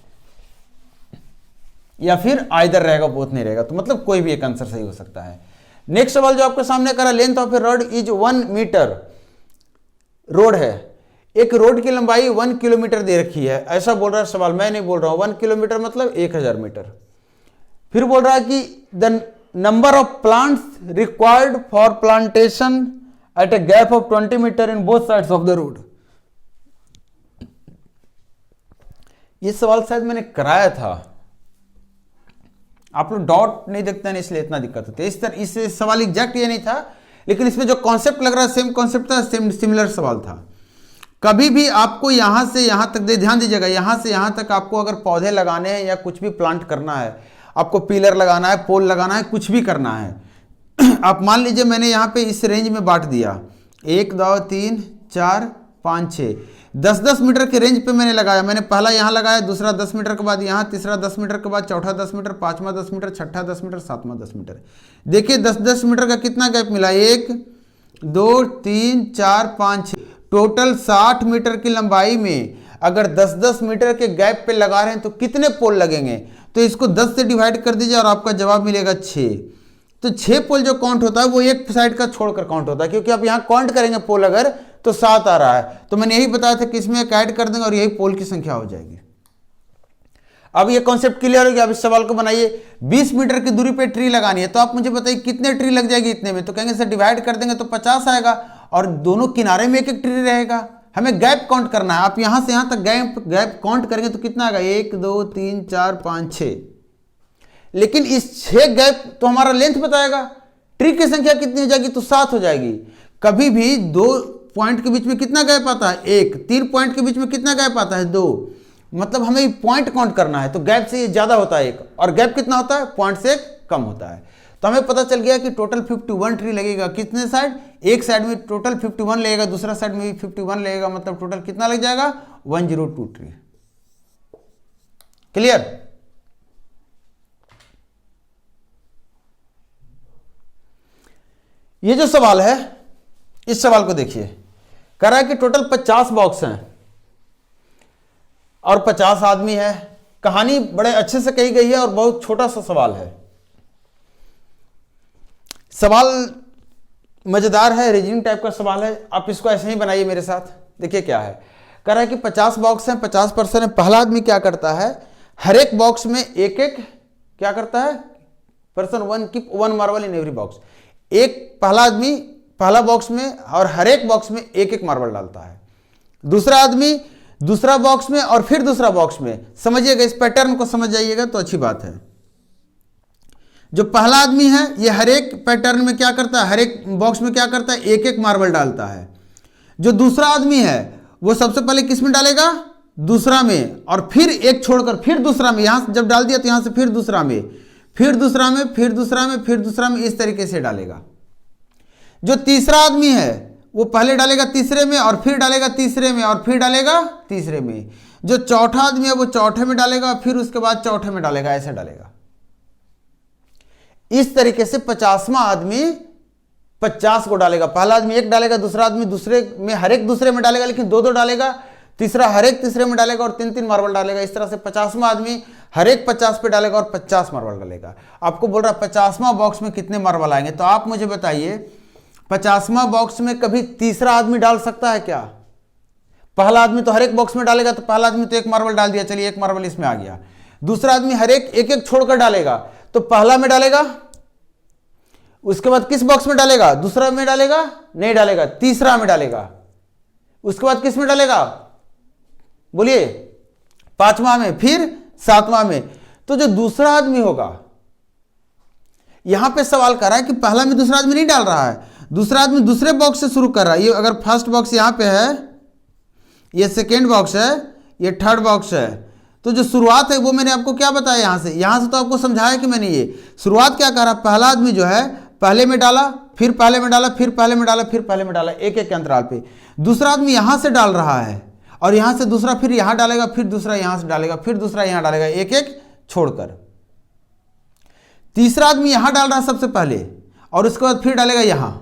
या फिर आइदर रहेगा, बोथ नहीं रहेगा। तो मतलब कोई भी एक आंसर सही हो सकता है। नेक्स्ट सवाल जो आपके सामने करा, length of a road is 1 metre. Road है, एक रोड की लंबाई 1 किलोमीटर दे रखी है, ऐसा बोल रहा है सवाल, मैं नहीं बोल रहा हूं। 1 किलोमीटर मतलब 1000 मीटर। फिर बोल रहा है कि the number of plants required for plantation at a gap of 20 metre in both sides of the road. ये सवाल शायद मैंने कराया था, आप लोग डॉट नहीं देखते हैं इसलिए इतना दिक्कत होती है। इस तरह इस सवाल एग्जैक्ट ये नहीं था, लेकिन इसमें जो कॉन्सेप्ट लग रहा है सेम कॉन्सेप्ट था, सेम सिमिलर सवाल था। कभी भी आपको यहां से यहां तक ध्यान दीजिएगा, यहां से यहां तक आपको अगर पौधे लगाने हैं या कुछ भी प्लांट करना है, आपको पिलर लगाना है, पोल लगाना है, कुछ भी करना है। आप मान लीजिए मैंने यहाँ पे इस रेंज में बांट दिया, 1, 2, 3, 4, 5, 6, 10-10 मीटर के रेंज पे मैंने लगाया। मैंने पहला यहाँ लगाया, दूसरा 10 मीटर के बाद यहाँ, तीसरा 10 मीटर के बाद चौथा 10 मीटर, पांचवा 10 मीटर, छठा 10 मीटर, सातवां 10 मीटर। देखिए 10-10 मीटर का कितना गैप मिला, 1, 2, 3, 4, 5, 6, टोटल 60 मीटर की लंबाई में अगर 10-10 मीटर के गैप पे लगा रहे हैं तो कितने पोल लगेंगे। तो इसको 10 से डिवाइड कर दीजिए और आपका जवाब मिलेगा 6। तो 6 पोल जो काउंट होता है वो एक साइड का छोड़कर काउंट होता है, क्योंकि आप यहाँ काउंट करेंगे पोल अगर तो 7 आ रहा है। तो मैंने यही बताया था कि इसमें एक ऐड कर देंगे और यही पोल की संख्या हो जाएगी। अब ये कॉन्सेप्ट क्लियर हो गया। अब इस सवाल को बनाइए, 20 मीटर की दूरी पे ट्री लगानी है, तो आप मुझे बताइए कितने ट्री लग जाएगी इतने में। तो कहेंगे सर डिवाइड कर देंगे तो 50 आएगा और दोनों किनारे में एक एक ट्री रहेगा। हमें गैप काउंट करना है, आप यहां से यहां तक गैप काउंट करेंगे तो कितना आएगा, 1, 2, 3, 4, 5, 6। लेकिन इस 6 गैप तो हमारा लेंथ बताएगा, ट्री की संख्या कितनी हो जाएगी तो 7 हो जाएगी। कभी भी 2 पॉइंट के बीच में कितना गैप आता है, 1। 3 पॉइंट के बीच में कितना गैप आता है, 2। मतलब हमें पॉइंट काउंट करना है तो गैप से ये ज्यादा होता है 1, और गैप कितना होता है, पॉइंट से कम होता है। तो हमें पता चल गया कि टोटल 51 ट्री लगेगा। कितने साइड, एक साइड में टोटल 51 लगेगा, दूसरा साइड में भी 51 लगेगा, मतलब टोटल कितना लग जाएगा, 102 ट्री। क्लियर? ये जो सवाल है, इस सवाल को देखिए, कह रहा है कि टोटल 50 बॉक्स हैं और 50 आदमी है। कहानी बड़े अच्छे से कही गई है और बहुत छोटा सा सवाल है। सवाल मजेदार है, रीजनिंग टाइप का सवाल है। आप इसको ऐसे ही बनाइए मेरे साथ। देखिए क्या है, कह रहा है कि 50 बॉक्स हैं, 50 पर्सन है। पहला आदमी क्या करता है, हर एक बॉक्स में एक एक क्या करता है, person 1 keep 1 marble in every box. एक पहला आदमी पहला बॉक्स में और हर एक बॉक्स में एक एक मार्बल डालता है। दूसरा आदमी दूसरा बॉक्स में और फिर दूसरा बॉक्स में। समझिएगा, इस पैटर्न को समझ जाइएगा तो अच्छी बात है। जो पहला आदमी है ये हर एक पैटर्न में क्या करता है, हर एक बॉक्स में क्या करता है, एक एक मार्बल डालता है। जो दूसरा आदमी है वो सबसे पहले किस में डालेगा, दूसरा में, और फिर एक छोड़कर फिर दूसरा में। यहां से जब डाल दिया तो यहां से फिर दूसरा में, फिर दूसरा में, फिर दूसरा में, फिर दूसरा में, इस तरीके से डालेगा। जो तीसरा आदमी है वो पहले डालेगा तीसरे में और फिर डालेगा तीसरे में और फिर डालेगा तीसरे में। जो चौथा आदमी है वो चौथे में डालेगा, फिर उसके बाद चौथे में डालेगा, ऐसे डालेगा। इस तरीके से 50वां आदमी 50 को डालेगा। पहला आदमी एक डालेगा, दूसरा आदमी दूसरे में, हर एक दूसरे में डालेगा, लेकिन 2-2 डालेगा। तीसरा हर एक तीसरे में डालेगा और 3-3 मार्बल डालेगा। इस तरह से 50वां आदमी हर एक 50 पे डालेगा और 50 मार्बल डालेगा। आपको बोल रहा है 50वां बॉक्स में कितने मार्बल आएंगे, तो आप मुझे बताइए 50वां बॉक्स में कभी तीसरा आदमी डाल सकता है क्या? पहला आदमी तो हर एक बॉक्स में डालेगा, तो पहला आदमी तो एक मार्बल डाल दिया, चलिए एक मार्बल इसमें आ गया। दूसरा आदमी हर एक एक छोड़कर डालेगा, तो पहला में डालेगा, उसके बाद किस बॉक्स में डालेगा? दूसरा में डालेगा? नहीं डालेगा, तीसरा में डालेगा। उसके बाद किस में डालेगा? बोलिए, 5वां में, फिर 7वां में। तो जो दूसरा आदमी होगा, यहां पे सवाल कर रहा है कि पहला में दूसरा आदमी नहीं डाल रहा है, दूसरा आदमी दूसरे बॉक्स से शुरू कर रहा है। ये अगर फर्स्ट बॉक्स यहां पे है, ये सेकेंड बॉक्स है, ये थर्ड बॉक्स है, तो जो शुरुआत है वो मैंने आपको क्या बताया, यहां से तो आपको समझाया कि मैंने ये शुरुआत क्या कर रहा, पहला आदमी जो है पहले में डाला, फिर पहले में डाला, फिर पहले में डाला, फिर पहले में डाला, एक एक के अंतराल पे। दूसरा आदमी यहां से डाल रहा है और यहां से दूसरा फिर यहां डालेगा, फिर दूसरा यहां से डालेगा, फिर दूसरा यहां डालेगा, एक एक छोड़कर। तीसरा आदमी यहां डाल रहा है सबसे पहले और उसके बाद फिर डालेगा यहां।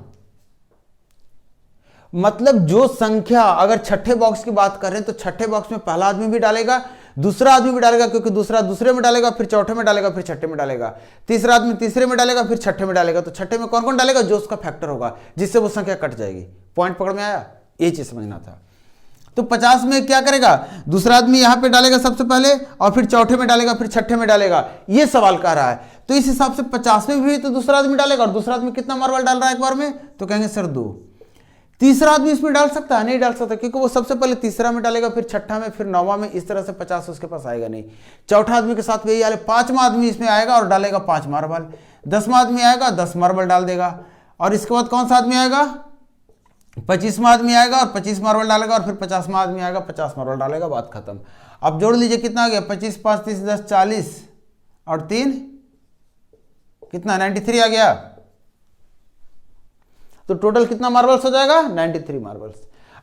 मतलब जो संख्या, अगर छठे बॉक्स की बात कर रहे हैं तो छठे बॉक्स में पहला आदमी भी डालेगा, दूसरा आदमी भी डालेगा, क्योंकि दूसरा दूसरे में डालेगा, फिर चौथे में डालेगा, फिर छठे में डालेगा, तीसरा आदमी तीसरे में डालेगा, फिर छठे में डालेगा। तो छठे में कौन कौन डालेगा? जो उसका फैक्टर होगा, जिससे वो संख्या कट जाएगी। पॉइंट पकड़ में आया? ये चीज समझना था। तो 50 में क्या करेगा? दूसरा आदमी यहां पे डालेगा सबसे पहले और फिर चौथे में डालेगा, फिर छठे में डालेगा। ये सवाल कर रहा है, तो इस हिसाब से 50 में भी तो दूसरा आदमी डालेगा। और दूसरा आदमी कितना मार्बल डाल रहा है एक बार में? तो कहेंगे सर 2। तीसरा आदमी इसमें डाल सकता है? नहीं डाल सकता, क्योंकि वो सबसे पहले तीसरा में डालेगा, फिर छठा में, फिर 9वां में, इस तरह से 50 उसके पास आएगा नहीं। चौथा आदमी के साथ यही हाल है, 5वां आदमी इसमें आएगा और डालेगा 5 मार्बल। 10वां आदमी आएगा, 10 मार्बल डाल देगा। और इसके बाद कौन सा आदमी आएगा? 25वां आदमी आएगा और 25 मार्बल डालेगा। और फिर 50वां आदमी आएगा, 50 मार्बल डालेगा, बात खत्म। अब जोड़ लीजिए कितना आ गया? 25 5 30 10 40 और 3 कितना? 93 आ गया। तो टोटल कितना मार्बल्स हो जाएगा? 93 मार्बल्स।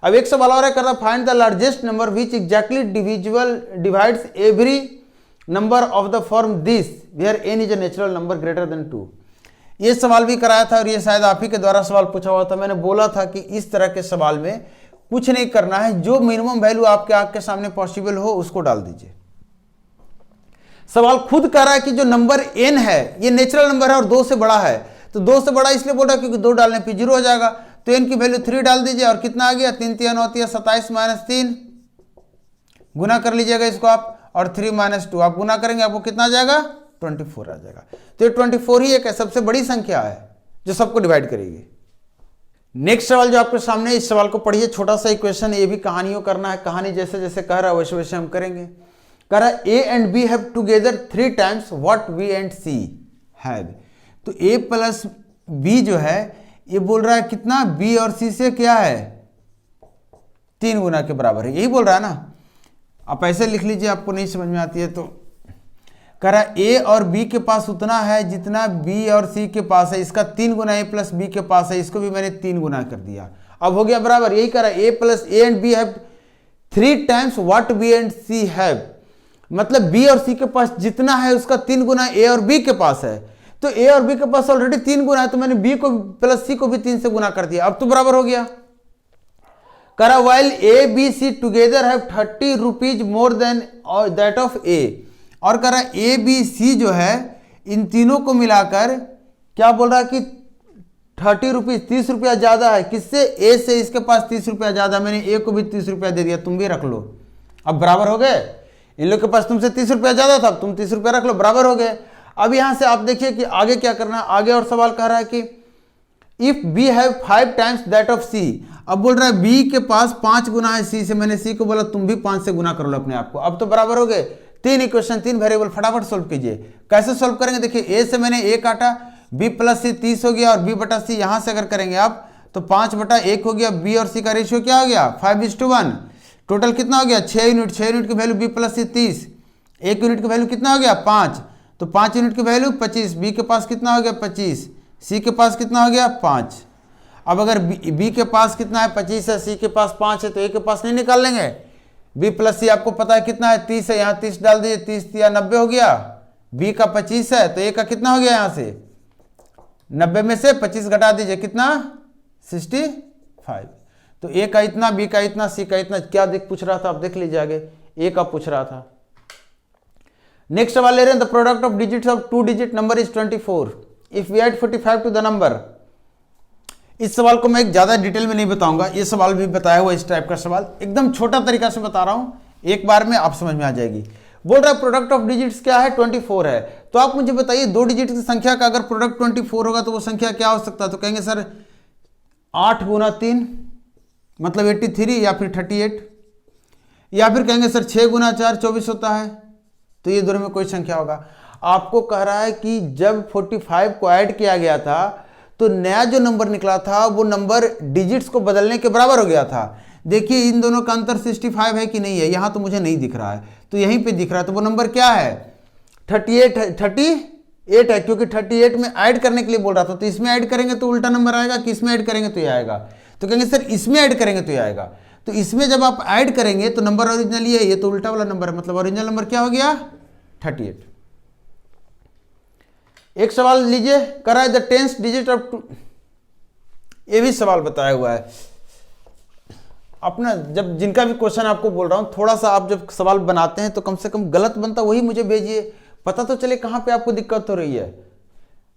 अब एक सवाल और है, कर रहा find the largest number which exactly divides every number of the form this where n is a natural number greater than 2। ये सवाल भी कराया था और ये शायद आप ही के द्वारा सवाल पूछा हुआ था। मैंने बोला था कि इस तरह के सवाल में कुछ नहीं करना है, जो मिनिमम वैल्यू आपके आंख के सामने पॉसिबल हो उसको डाल दीजिए। सवाल खुद कह रहा है कि जो नंबर n है ये नेचुरल नंबर है और 2 से बड़ा है, तो 2 से बड़ा इसलिए बोल रहा है क्योंकि 2 डालने पे 0 हो जाएगा। तो n की वैल्यू 3 डाल दीजिए और कितना आ गया? 3 3 होती है 27 - 3, गुना कर लीजिएगा इसको आप, और 3 - 2 आप गुना करेंगे, आपको कितना आ जाएगा? 24 आ जाएगा। तो ये 24 ही एक सबसे बड़ी संख्या है जो सबको डिवाइड करेगी। नेक्स्ट सवाल जो आपके सामने, इस सवाल को पढ़िए, छोटा सा इक्वेशन, ये भी कहानियों करना है, कहानी जैसे जैसे कह रहा है वैसे वैसे हम करेंगे। कह रहा है A and B have together 3 times what B and C have। तो A प्लस B जो है ये बोल रहा है कितना? B और C से क्या है? 3 गुना के बराबर है, यही बोल रहा है ना। आप ऐसे लिख लीजिए, आपको नहीं समझ में आती है तो। कह रहा है A और B के पास उतना है जितना B और C के पास है, इसका 3 गुना A प्लस B के पास है, इसको भी मैंने 3 गुना कर दिया, अब हो गया बराबर। यही कह रहा है A plus A and B have 3 times what B and C have। मतलब B और C के पास जितना है उसका 3 गुना A और B के पास है। तो A और B के पास ऑलरेडी 3 गुना है, तो मैंने B को प्लस C को भी 3 से गुना कर दिया, अब तो बराबर हो गया। कह रहा while A B C together have 30 rupees more than that of A। और कह रहा A B C जो है इन तीनों को मिलाकर क्या बोल रहा है कि 30 रुपीज, 30 रुपया ज्यादा है। किससे? A से इसके पास 30 रुपया ज्यादा, मैंने A को भी 30 रुपया दे दिया, तुम भी रख लो। अब बराबर हो गए। इन लोग के पास तुमसे 30 रुपया ज्यादा था, तुम 30 रुपया रख लो, बराबर हो गए। अब यहां से आप देखिए कि आगे क्या करना है। आगे और सवाल कह रहा है कि if B have 5 times that of C। अब बोल रहा है B के पास 5 गुना है C से, मैंने C को बोला तुम भी 5 से गुना कर लो अपने आप को। अब तो बराबर हो गए। 3 इक्वेशन, 3 वेरिएबल, फटाफट सोल्व कीजिए। कैसे सोल्व करेंगे? देखिए A से मैंने A काटा, B प्लस C 30 हो गया, और B बटा C यहां से अगर करेंगे आप तो 5/1 हो गया। B और C का रेशियो क्या हो गया? 5:1। टोटल कितना हो गया? 6 यूनिट। 6 यूनिट की value B plus C 30, 1 unit की वैल्यू कितना हो गया? 5, तो 5 यूनिट की वैल्यू 25। B के पास कितना हो गया? 25। C के पास कितना हो गया? 5। अब अगर B के पास कितना है? 25 है, C के पास 5 है, तो A के पास नहीं निकाल लेंगे। B प्लस C आपको पता है कितना है? 30 है, यहाँ 30 डाल दीजिए, 30 या 90 हो गया। B का 25 है, तो A का कितना हो गया? यहाँ से 90 में से 25 घटा दीजिए, कितना? 65। तो A का इतना, B का इतना, C का इतना। क्या पूछ रहा था आप देख लीजिए आगे। A का पूछ रहा था। नेक्स्ट सवाल ले रहे हैं, the product of digits of two digit number is 24 if we add 45 to the number. इस सवाल को मैं एक ज्यादा डिटेल में नहीं बताऊंगा, ये सवाल भी बताया हुआ इस टाइप का सवाल, एकदम छोटा तरीका से बता रहा हूं, एक बार में आप समझ में आ जाएगी। बोल रहा है प्रोडक्ट ऑफ डिजिट्स क्या है, 24 है। तो आप मुझे बताइए दो डिजिट की संख्या का अगर प्रोडक्ट 24 होगा तो वो संख्या क्या हो सकता है? तो कहेंगे सर 8 गुना 3 मतलब 83 या फिर 38, या फिर कहेंगे सर 6 गुना 4 24 होता है। तो ये दोनों में कोई संख्या होगा। आपको कह रहा है कि जब 45 को ऐड किया गया था तो नया जो नंबर निकला था वो नंबर डिजिट्स को बदलने के बराबर हो गया था। देखिए इन दोनों का अंतर 65 है कि नहीं है, यहां तो मुझे नहीं दिख रहा है, तो यहीं पे दिख रहा है। तो वो नंबर क्या है? 38 है, क्योंकि 38 में ऐड करने के लिए बोल रहा था। तो इसमें ऐड करेंगे तो उल्टा नंबर आएगा कि इसमें ऐड करेंगे तो ये आएगा? तो कहेंगे सर इसमें ऐड करेंगे तो ये आएगा। तो इसमें जब आप ऐड करेंगे तो नंबर ओरिजिनल ये तो उल्टा वाला नंबर है, मतलब ओरिजिनल नंबर क्या हो गया? 38। एक सवाल लीजिए, करा है द 10th डिजिट ऑफ 2, ये भी सवाल बताया हुआ है। अपना जब जिनका भी क्वेश्चन आपको बोल रहा हूं, थोड़ा सा आप जब सवाल बनाते हैं तो कम से कम गलत बनता वही मुझे भेजिए, पता तो चले कहां पे आपको दिक्कत हो रही है।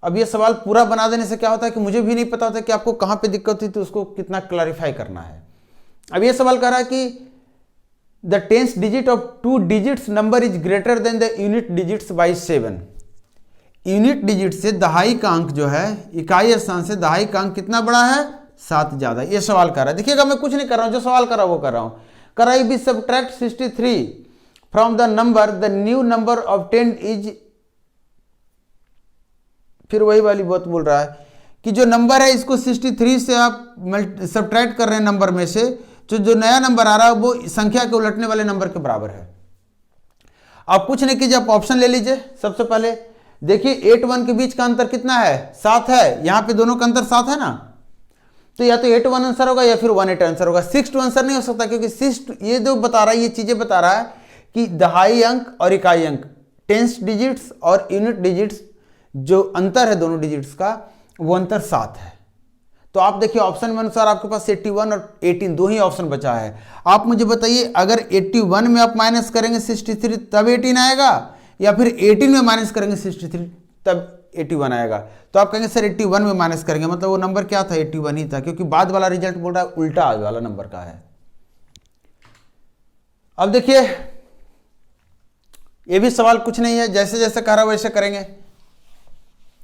अब ये सवाल पूरा बना देने से क्या होता है कि मुझे भी नहीं पता होता कि आपको कहां पे दिक्कत हुई, तो उसको कितना क्लैरिफाई करना है। अब ये सवाल कह रहा है कि the 10th digit of 2 digits number is greater then the unit digits by 7। Unit digit से दहाई का अंक जो है, इकाई स्थान से दहाई का अंक कितना बड़ा है? 7 ज्यादा। ये सवाल कर रहा है। देखिएगा मैं कुछ नहीं कर रहा हूं, जो सवाल कर रहा हूं वो कर रहा हूं। कर रहा है be subtract 63 from the number, the new number of 10 is, फिर वही वाली बात बोल रहा है कि जो नंबर है इसको 63 से आप सबट्रैक्ट कर रहे हैं नंबर में से, जो नया नंबर आ रहा है वो संख्या के उलटने वाले नंबर के बराबर है। आप कुछ नहीं कीजिए, आप ऑप्शन ले लीजिए। सबसे पहले देखिए 8 1 के बीच का अंतर कितना है? 7 है। यहां पे दोनों का अंतर 7 है ना, तो या तो 8 1 आंसर होगा या फिर 1 8 आंसर होगा। 6 2 आंसर नहीं हो सकता, क्योंकि 6 ये जो बता रहा है, ये चीजें बता रहा है कि दहाई अंक और इकाई अंक, 10th डिजिट्स और यूनिट डिजिट्स, जो अंतर है दोनों डिजिट्स का, वो अंतर 7 है। तो आप देखिए ऑप्शन में अनुसार आपके पास 81 और 18 दो ही ऑप्शन बचा है। आप मुझे बताइए अगर 81 में आप माइनस करेंगे 63 तब 18 आएगा, या फिर 18 में माइनस करेंगे 63 तब 81 आएगा? तो आप कहेंगे सर 81 में माइनस करेंगे, मतलब वो नंबर क्या था? 81 ही था, क्योंकि बाद वाला रिजल्ट बोल रहा है उल्टा वाला नंबर का है। अब देखिए ये भी सवाल कुछ नहीं है, जैसे जैसे कह रहा है वैसे करेंगे।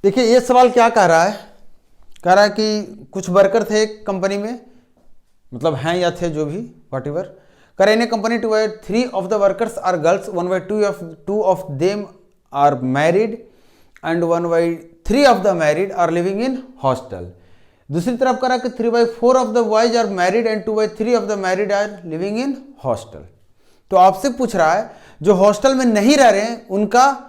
देखिए ये सवाल क्या कह रहा है? कह रहा है कि कुछ वर्कर थे एक कंपनी में, मतलब हैं या थे जो भी व्हाटएवर, कह रहे in company 2/3 of the workers are girls, 1/2 of them are married and 1/3 of the married are living in hostel. दूसरी तरफ कह रहा है कि 3/4 of the boys are married and 2/3 of the married are living in hostel. तो आपसे पूछ रहा है जो हॉस्टल में नहीं रह रहे हैं उनका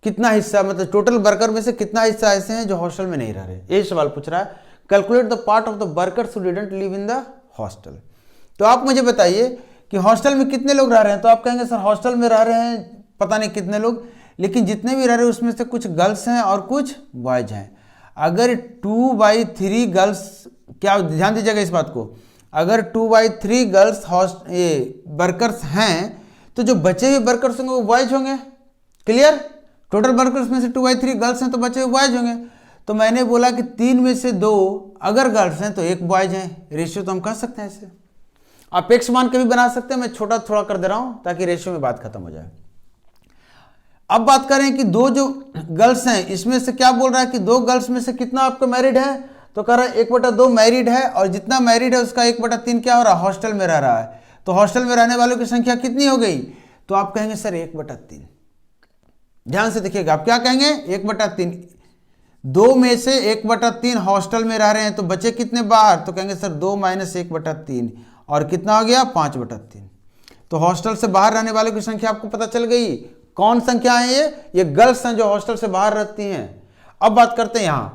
कितना हिस्सा, मतलब टोटल वर्कर में से कितना हिस्सा ऐसे हैं जो हॉस्टल में नहीं रह रहे, यही सवाल पूछ रहा है। Calculate the part of the workers who didn't live in the hostel. तो आप मुझे बताइए कि हॉस्टल में कितने लोग रह रहे हैं? तो आप कहेंगे सर हॉस्टल में रह रहे हैं पता नहीं कितने लोग, लेकिन जितने भी रह रहे हैं उसमें से कुछ गर्ल्स हैं और कुछ बॉयज हैं। अगर 2/3 गर्ल्स, क्या ध्यान दीजिएगा इस बात को, अगर 2/3 गर्ल्स वर्कर्स हैं तो जो बचे हुए वर्कर्स होंगे वो बॉयज होंगे। क्लियर? टोटल वर्कर्स में से 2/3 गर्ल्स हैं तो बचे हुए बॉयज होंगे। तो मैंने बोला कि 3 में से 2 अगर गर्ल्स हैं तो 1 बॉयज हैं। रेशियो तो हम कह सकते हैं ऐसे। आप एक्स मान के भी बना सकते हैं, मैं छोटा थोड़ा कर दे रहा हूं ताकि रेशियो में बात खत्म हो जाए। अब बात करें कि 2 जो गर्ल्स हैं इसमें से क्या बोल रहा है कि 2 गर्ल्स में से कितना आपका मैरिड है? तो कह रहा है 1/2 मैरिड है, और जितना मैरिड है उसका 1/3 क्या हो रहा है? हॉस्टल में रह रहा है। तो हॉस्टल में रहने वालों की संख्या कितनी हो गई? तो आप कहेंगे सर 1/3। ध्यान से देखिएगा, आप क्या कहेंगे? 1/3। 2 में से 1/3 हॉस्टल में रह रहे हैं तो बचे कितने बाहर? तो कहेंगे सर 2 - 1/3, और कितना हो गया? 5/3। तो हॉस्टल से बाहर रहने वालों की संख्या आपको पता चल गई। कौन संख्या है ये गर्ल्स हैं जो हॉस्टल से बाहर रहती हैं। अब बात करते हैं यहां,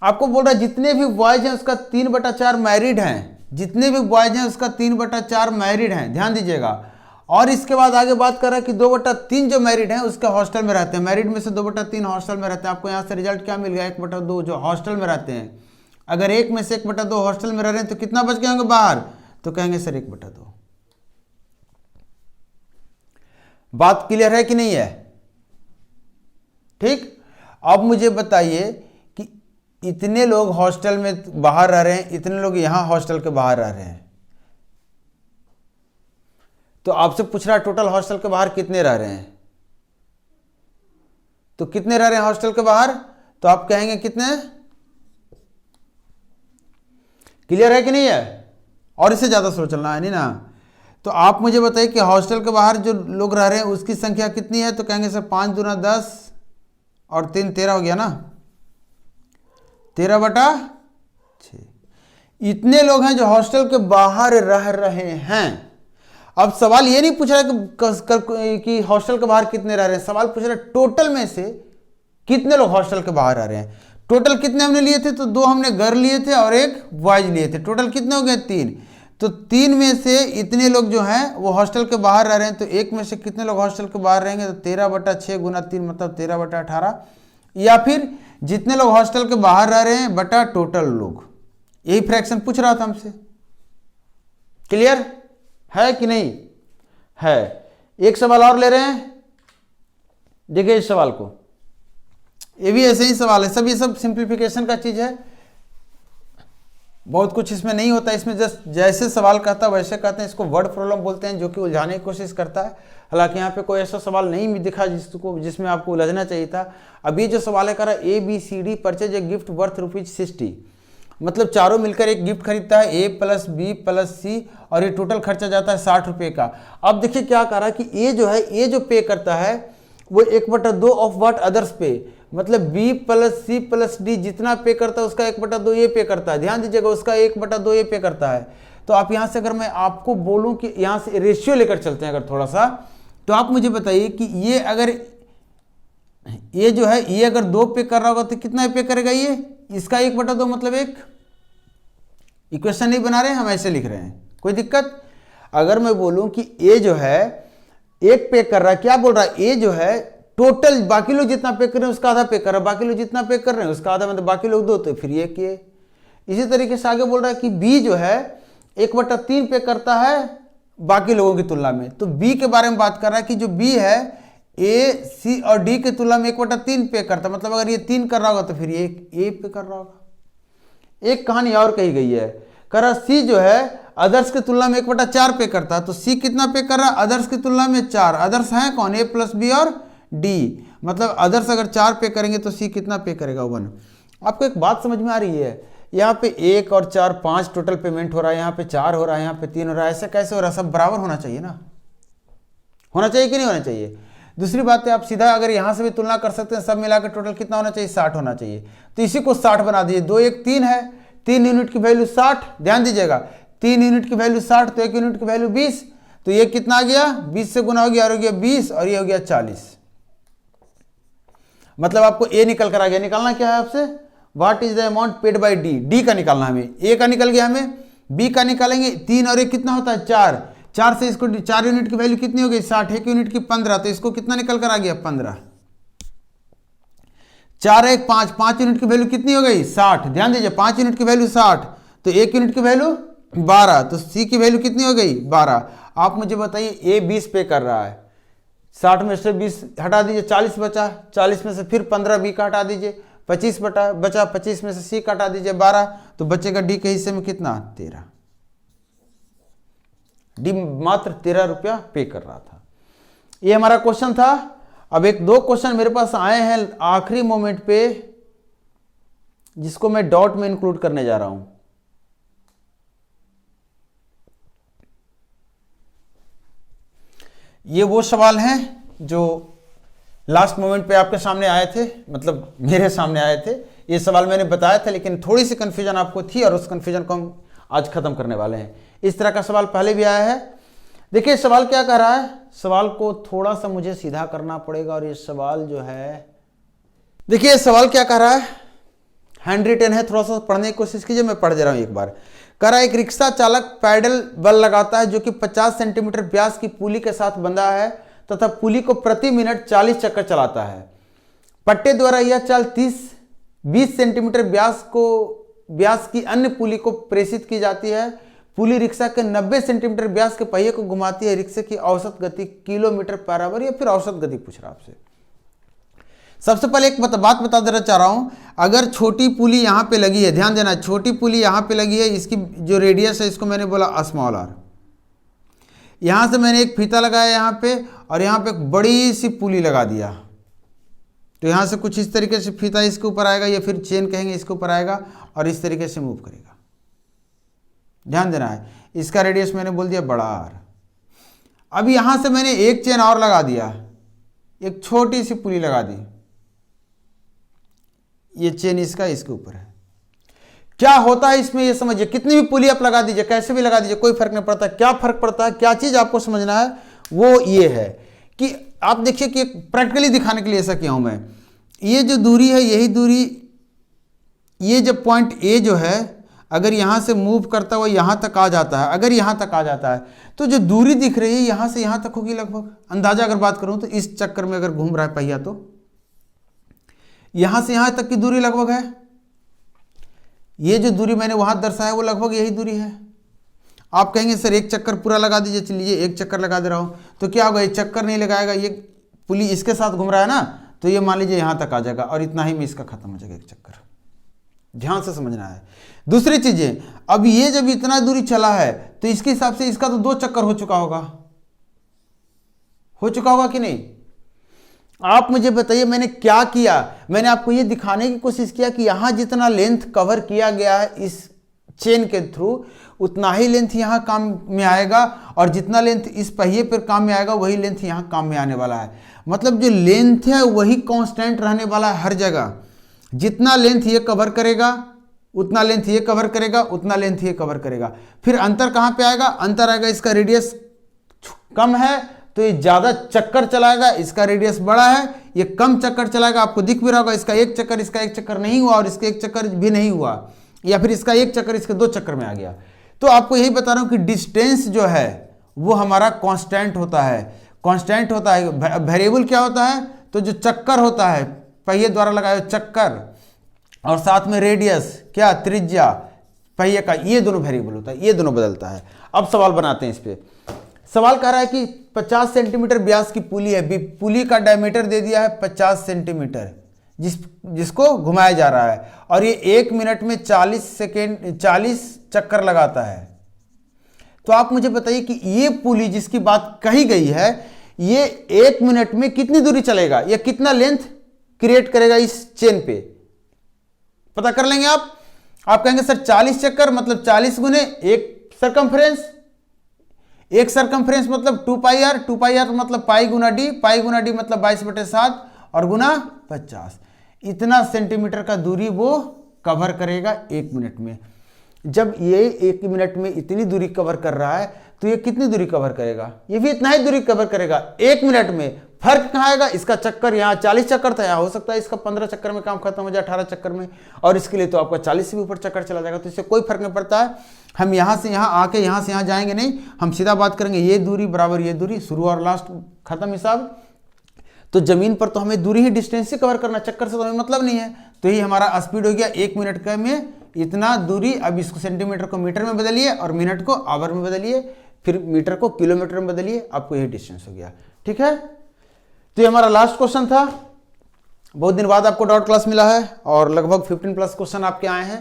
आपको बोल रहा है जितने भी बॉयज हैं उसका 3/4 मैरिड हैं, जितने भी बॉयज हैं उसका 3/4 मैरिड हैं। ध्यान दीजिएगा। और इसके बाद आगे बात कर रहा है कि 2/3 जो मैरिड हैं उसके हॉस्टल में रहते हैं। मैरिड में से 2/3 हॉस्टल में रहते हैं। आपको यहाँ से रिजल्ट क्या मिल गया? 1/2 जो हॉस्टल में रहते हैं। अगर 1 में से 1/2 हॉस्टल में रह रहे हैं तो कितना बच गए होंगे बाहर? तो कहेंगे सर 1/2। बात क्लियर है कि नहीं है? ठीक। अब मुझे बताइए कि इतने लोग हॉस्टल में बाहर रह रहे हैं, इतने लोग यहां हॉस्टल के बाहर रह रहे हैं, तो आपसे पूछ रहा है टोटल हॉस्टल के बाहर कितने रह रहे हैं, तो कितने रह रहे हैं हॉस्टल के बाहर, तो आप कहेंगे कितने। क्लियर है कि नहीं है, और इससे ज्यादा स्लो चलना है नहीं ना। तो आप मुझे बताइए कि हॉस्टल के बाहर जो लोग रह रहे हैं उसकी संख्या कितनी है, तो कहेंगे सर 5 दूना 10 और 3 13 हो गया ना, 13/6। इतने लोग हैं जो हॉस्टल के बाहर रह रहे हैं। अब सवाल ये नहीं पूछ रहा कि हॉस्टल के बाहर कितने रह रहे हैं, सवाल पूछ रहा है टोटल में से कितने लोग हॉस्टल के बाहर रह रहे हैं। टोटल कितने हमने लिए थे, तो 2 हमने गर्ल लिए थे और 1 बॉयज लिए थे, टोटल कितने हो गए 3। तो 3 में से इतने लोग जो हैं वो हॉस्टल के बाहर रह रहे हैं, तो 1 में से कितने लोग हॉस्टल के बाहर रहेंगे, तो 13/6 गुना 3 मतलब 13/18, या फिर जितने लोग हॉस्टल के बाहर रह रहे हैं बटा टोटल लोग। यही फ्रैक्शन पूछ रहा था हमसे। क्लियर है कि नहीं है। एक सवाल और ले रहे हैं, देखिए इस सवाल को, ये भी ऐसे ही सवाल है, सब ये सब सिंप्लीफिकेशन का चीज है, बहुत कुछ इसमें नहीं होता। इसमें जस्ट जैसे सवाल कहता है वैसे कहते हैं, इसको वर्ड प्रॉब्लम बोलते हैं, जो कि उलझाने की कोशिश करता है। हालांकि यहाँ पे कोई ऐसा सवाल नहीं भी दिखा जिसमें आपको उलझना चाहिए था। अभी जो सवाल है कर रहा है ABCD purchase a gift worth ₹60, मतलब चारों मिलकर एक गिफ्ट खरीदता है, A + B + C, और ये टोटल खर्चा जाता है ₹60 का। अब देखिए क्या कह रहा है कि ए जो है, ए जो पे करता है वो 1/2 ऑफ व्हाट अदर्स पे, मतलब B + C + D जितना पे करता है उसका 1/2 ये पे करता है। ध्यान दीजिएगा, उसका 1/2 ये पे करता है। तो आप यहाँ से अगर मैं आपको बोलूँ कि यहाँ से रेशियो लेकर चलते हैं अगर थोड़ा सा, तो आप मुझे बताइए कि ये अगर ये जो है ये अगर 2 पे कर रहा होगा तो कितना पे करेगा, ये इसका 1/2 मतलब 1। इक्वेशन नहीं बना रहे हैं हम, ऐसे लिख रहे हैं, कोई दिक्कत। अगर मैं बोलूं कि ए जो है 1 पे कर रहा है, क्या बोल रहा है, ए जो है टोटल बाकी लोग जितना पे कर रहे हैं उसका आधा पे कर रहा है, बाकी लोग जितना पे कर रहे हैं उसका आधा, मतलब बाकी लोग 2, तो फिर ये किए। इसी तरीके से आगे बोल रहा है कि बी जो है 1/3 पे करता है बाकी लोगों की तुलना में। तो बी के बारे में बात कर रहा है कि जो बी है ए, सी और डी की तुलना में 1/3 पे करता, मतलब अगर ये 3 कर रहा होगा तो फिर ये ए पे कर रहा होगा। एक कहानी और कही गई है, कह रहा सी जो है अदर्स की तुलना में 1/4 पे करता है, तो सी कितना पे कर रहा है अदर्स की तुलना में 4। अदर्स हैं कौन, A + B और D, मतलब अदर्स अगर 4 पे करेंगे तो सी कितना पे करेगा 1। आपको एक बात समझ में आ रही है, यहाँ पे 1 और 4 5 टोटल पेमेंट हो रहा है, यहाँ पे 4 हो रहा है, यहाँ पे 3 हो रहा है, ऐसे कैसे हो रहा है, सब बराबर होना चाहिए ना, होना चाहिए कि नहीं होना चाहिए। दूसरी बात है आप सीधा अगर यहाँ से भी तुलना कर सकते हैं, सब मिलाकर टोटल कितना होना चाहिए, 60 होना चाहिए। तो इसी को 60 बना दीजिए, 2 1 3 है, 3 यूनिट की वैल्यू 60, ध्यान दीजिएगा 3 यूनिट की वैल्यू 60, तो 1 यूनिट की वैल्यू 20, तो ये कितना आ गया 20 से गुना हो गया और हो गया 20 और ये हो गया 40। मतलब आपको ए निकल कर आ गया। निकालना क्या है आपसे, what is the amount paid by D, D का निकालना हमें, ए का निकल गया हमें, बी का निकालेंगे, 3 और 1 कितना होता है 4, 4 से इसको 4 यूनिट की वैल्यू कितनी हो गई 60, 1 यूनिट की 15, तो इसको कितना निकल कर आ गया 15, 4 1 5, 5 यूनिट की वैल्यू कितनी हो गई 60, ध्यान दीजिए 5 यूनिट की वैल्यू 60, तो 1 यूनिट की वैल्यू 12, तो सी की वैल्यू कितनी हो गई 12। आप मुझे बताइए ए 20 पे कर रहा है, 60 में से 20 हटा दीजिए 40 बचा, 40 में से फिर 15 बी का हटा दीजिए, 25 बचा, 25 में से सी का हटा दीजिए 12, तो बचेगा डी के हिस्से में कितना 13। डी मात्र 13 रुपया पे कर रहा था। ये हमारा क्वेश्चन था। अब एक 2 क्वेश्चन मेरे पास आए हैं आखिरी मोमेंट पे, जिसको मैं डॉट में इंक्लूड करने जा रहा हूं। ये वो सवाल हैं जो लास्ट मोमेंट पे आपके सामने आए थे, मतलब मेरे सामने आए थे। ये सवाल मैंने बताया था, लेकिन थोड़ी सी कंफ्यूजन आपको थी और उस कंफ्यूजन को हम आज खत्म करने वाले हैं। इस तरह का सवाल पहले भी आया है। देखिए सवाल क्या कह रहा है, सवाल को थोड़ा सा मुझे सीधा करना पड़ेगा, और ये सवाल जो है, देखिए सवाल क्या कह रहा है, हैंड रिटन है, थोड़ा सा पढ़ने की कोशिश कीजिए, मैं पढ़ दे रहा हूं एक बार। कह रहा है एक रिक्शा चालक पैडल बल लगाता है जो कि 50 सेंटीमीटर व्यास की पुली के साथ बंधा है तथा पुली को प्रति मिनट 40 चक्कर चलाता है। पट्टे द्वारा यह चाल 20 सेंटीमीटर व्यास की अन्य पुली को प्रेषित की जाती है। पुली रिक्शा के 90 सेंटीमीटर व्यास के पहिए को घुमाती है। रिक्शे की औसत गति किलोमीटर पर आवर, या फिर औसत गति पूछ रहा आपसे। सबसे पहले एक बात बता देना चाह रहा हूं, अगर छोटी पुली यहां पे लगी है, ध्यान देना, छोटी पुली यहां पे लगी है, इसकी जो रेडियस है इसको मैंने बोला स्मॉल आर। यहां से मैंने एक फीता लगाया यहां पे, और यहां पे एक बड़ी सी पुली लगा दिया, तो यहां से कुछ इस तरीके से फीता इसके ऊपर आएगा, या फिर चेन कहेंगे, इसके ऊपर आएगा और इस तरीके से मूव करेगा। ध्यान देना है, इसका रेडियस मैंने बोल दिया बड़ा आर। अब यहां से मैंने एक चेन और लगा दिया, एक छोटी सी पुली लगा दी, ये चेन इसका इसके ऊपर है। क्या होता है इसमें ये समझिए, कितनी भी पुली आप लगा दीजिए, कैसे भी लगा दीजिए, कोई फर्क नहीं पड़ता। क्या फर्क पड़ता है, क्या चीज आपको समझना है, वो ये है कि आप देखिए कि प्रैक्टिकली दिखाने के लिए ऐसा किया हूं मैं। ये जो दूरी है, यही दूरी, ये जब पॉइंट ए जो है, अगर यहां से मूव करता हुआ यहां तक आ जाता है, अगर यहां तक आ जाता है, तो जो दूरी दिख रही है यहां से यहां तक होगी लगभग। अंदाजा अगर बात करूं तो इस चक्कर में अगर घूम रहा है पहिया, तो यहां से यहां तक की दूरी लगभग है। ये जो दूरी मैंने वहां दर्शाया वो लगभग यही दूरी है। आप कहेंगे सर एक चक्कर पूरा लगा दीजिए, चलिए एक चक्कर लगा दे रहा हूं, तो क्या होगा, ये चक्कर नहीं लगाएगा, ये पुली इसके साथ घूम रहा है ना, तो ये मान लीजिए यहां तक आ जाएगा और इतना ही में इसका खत्म हो जाएगा एक चक्कर। ध्यान से समझना है। दूसरी चीजें, अब ये जब इतना दूरी चला है तो इसके हिसाब से इसका तो 2 चक्कर हो चुका होगा कि नहीं। आप मुझे बताइए मैंने क्या किया, मैंने आपको ये दिखाने की कोशिश किया कि यहां जितना लेंथ कवर किया गया है इस चेन के थ्रू, उतना ही लेंथ यहां काम में आएगा, और जितना लेंथ इस पहिए पर काम में आएगा वही लेंथ यहां काम में आने वाला है। मतलब जो लेंथ है वही कांस्टेंट रहने वाला है हर जगह। जितना लेंथ ये कवर करेगा उतना लेंथ ये कवर करेगा, उतना लेंथ ये कवर करेगा। फिर अंतर कहां पे आएगा, अंतर आएगा, इसका रेडियस कम है तो ये ज्यादा चक्कर चलाएगा, इसका रेडियस बड़ा है ये कम चक्कर चलाएगा। आपको दिख भी रहा होगा, इसका एक चक्कर नहीं हुआ और इसका एक चक्कर भी नहीं हुआ, या फिर इसका एक चक्कर इसके 2 चक्कर में आ गया। तो आपको यही बता रहा हूं कि डिस्टेंस जो है वो हमारा कांस्टेंट होता है। कांस्टेंट होता है, वेरिएबल क्या होता है, तो जो चक्कर होता है पहिए द्वारा लगाया चक्कर, और साथ में रेडियस क्या, त्रिज्या पहिए का, ये दोनों वेरिएबल होता है, ये दोनों बदलता है। अब सवाल बनाते हैं इस पे। सवाल कह रहा है कि 50 सेंटीमीटर व्यास की पुली है, पुली का डायमीटर दे दिया है 50 सेंटीमीटर, जिसको घुमाया जा रहा है, और ये 1 मिनट में 40 चक्कर लगाता है। तो आप मुझे बताइए कि ये पुली जिसकी बात कही गई है, ये 1 मिनट में कितनी दूरी चलेगा, या कितना लेंथ क्रिएट करेगा इस चेन पे, पता कर लेंगे आप। कहेंगे सर 40 चक्कर मतलब 40 गुने एक सरकमफ्रेंस, एक सरकमफ्रेंस मतलब 2 पाई आर, 2 पाई आर मतलब पाई गुना डी, पाई गुना डी मतलब 22/7 और गुना 50। इतना सेंटीमीटर का दूरी वो कवर करेगा 1 मिनट में। जब ये 1 मिनट में इतनी दूरी कवर कर रहा है तो ये कितनी दूरी कवर करेगा, ये भी इतना ही दूरी कवर करेगा 1 मिनट में। फर्क कहाँ आएगा, इसका चक्कर यहाँ 40 चक्कर था, यहाँ हो सकता है इसका 15 चक्कर में काम खत्म हो जाए, 18 चक्कर में, और इसके लिए तो आपका 40 से भी ऊपर चक्कर चला जाएगा। तो इससे कोई फर्क नहीं पड़ता है। हम यहाँ से यहाँ आके यहाँ से यहाँ जाएंगे नहीं, हम सीधा बात करेंगे ये दूरी बराबर ये दूरी, शुरू और लास्ट खत्म हिसाब। तो जमीन पर तो हमें दूरी ही, डिस्टेंस ही कवर करना, चक्कर से तो हमें मतलब नहीं है। तो ये हमारा स्पीड हो गया 1 मिनट का में इतना दूरी। अब इसको सेंटीमीटर को मीटर में बदलिए और मिनट को आवर में बदलिए, फिर मीटर को किलोमीटर में बदलिए, आपको यही डिस्टेंस हो गया। ठीक है, तो ये हमारा लास्ट क्वेश्चन था। बहुत दिन बाद आपको डॉट क्लास मिला है और लगभग 15+ क्वेश्चन आपके आए हैं।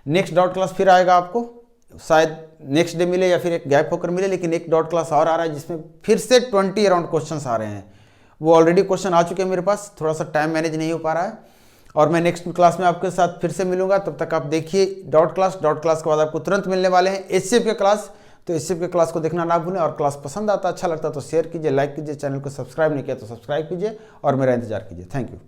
नेक्स्ट डॉट क्लास फिर आएगा आपको, शायद नेक्स्ट डे मिले या फिर एक गैप होकर मिले, लेकिन एक डॉट क्लास और आ रहा है जिसमें फिर से 20 अराउंड क्वेश्चन आ रहे हैं। वो ऑलरेडी क्वेश्चन आ चुके हैं मेरे पास, थोड़ा सा टाइम मैनेज नहीं हो पा रहा है, और मैं नेक्स्ट क्लास में आपके साथ फिर से मिलूंगा। तब तक आप देखिए डॉट क्लास के बाद आपको तुरंत मिलने वाले हैं HCF के क्लास। तो HCF के क्लास को देखना ना भूलें, और क्लास पसंद आता, अच्छा लगता तो शेयर कीजिए, लाइक कीजिए, चैनल को सब्सक्राइब नहीं किया तो सब्सक्राइब कीजिए और मेरा इंतजार कीजिए। Thank you.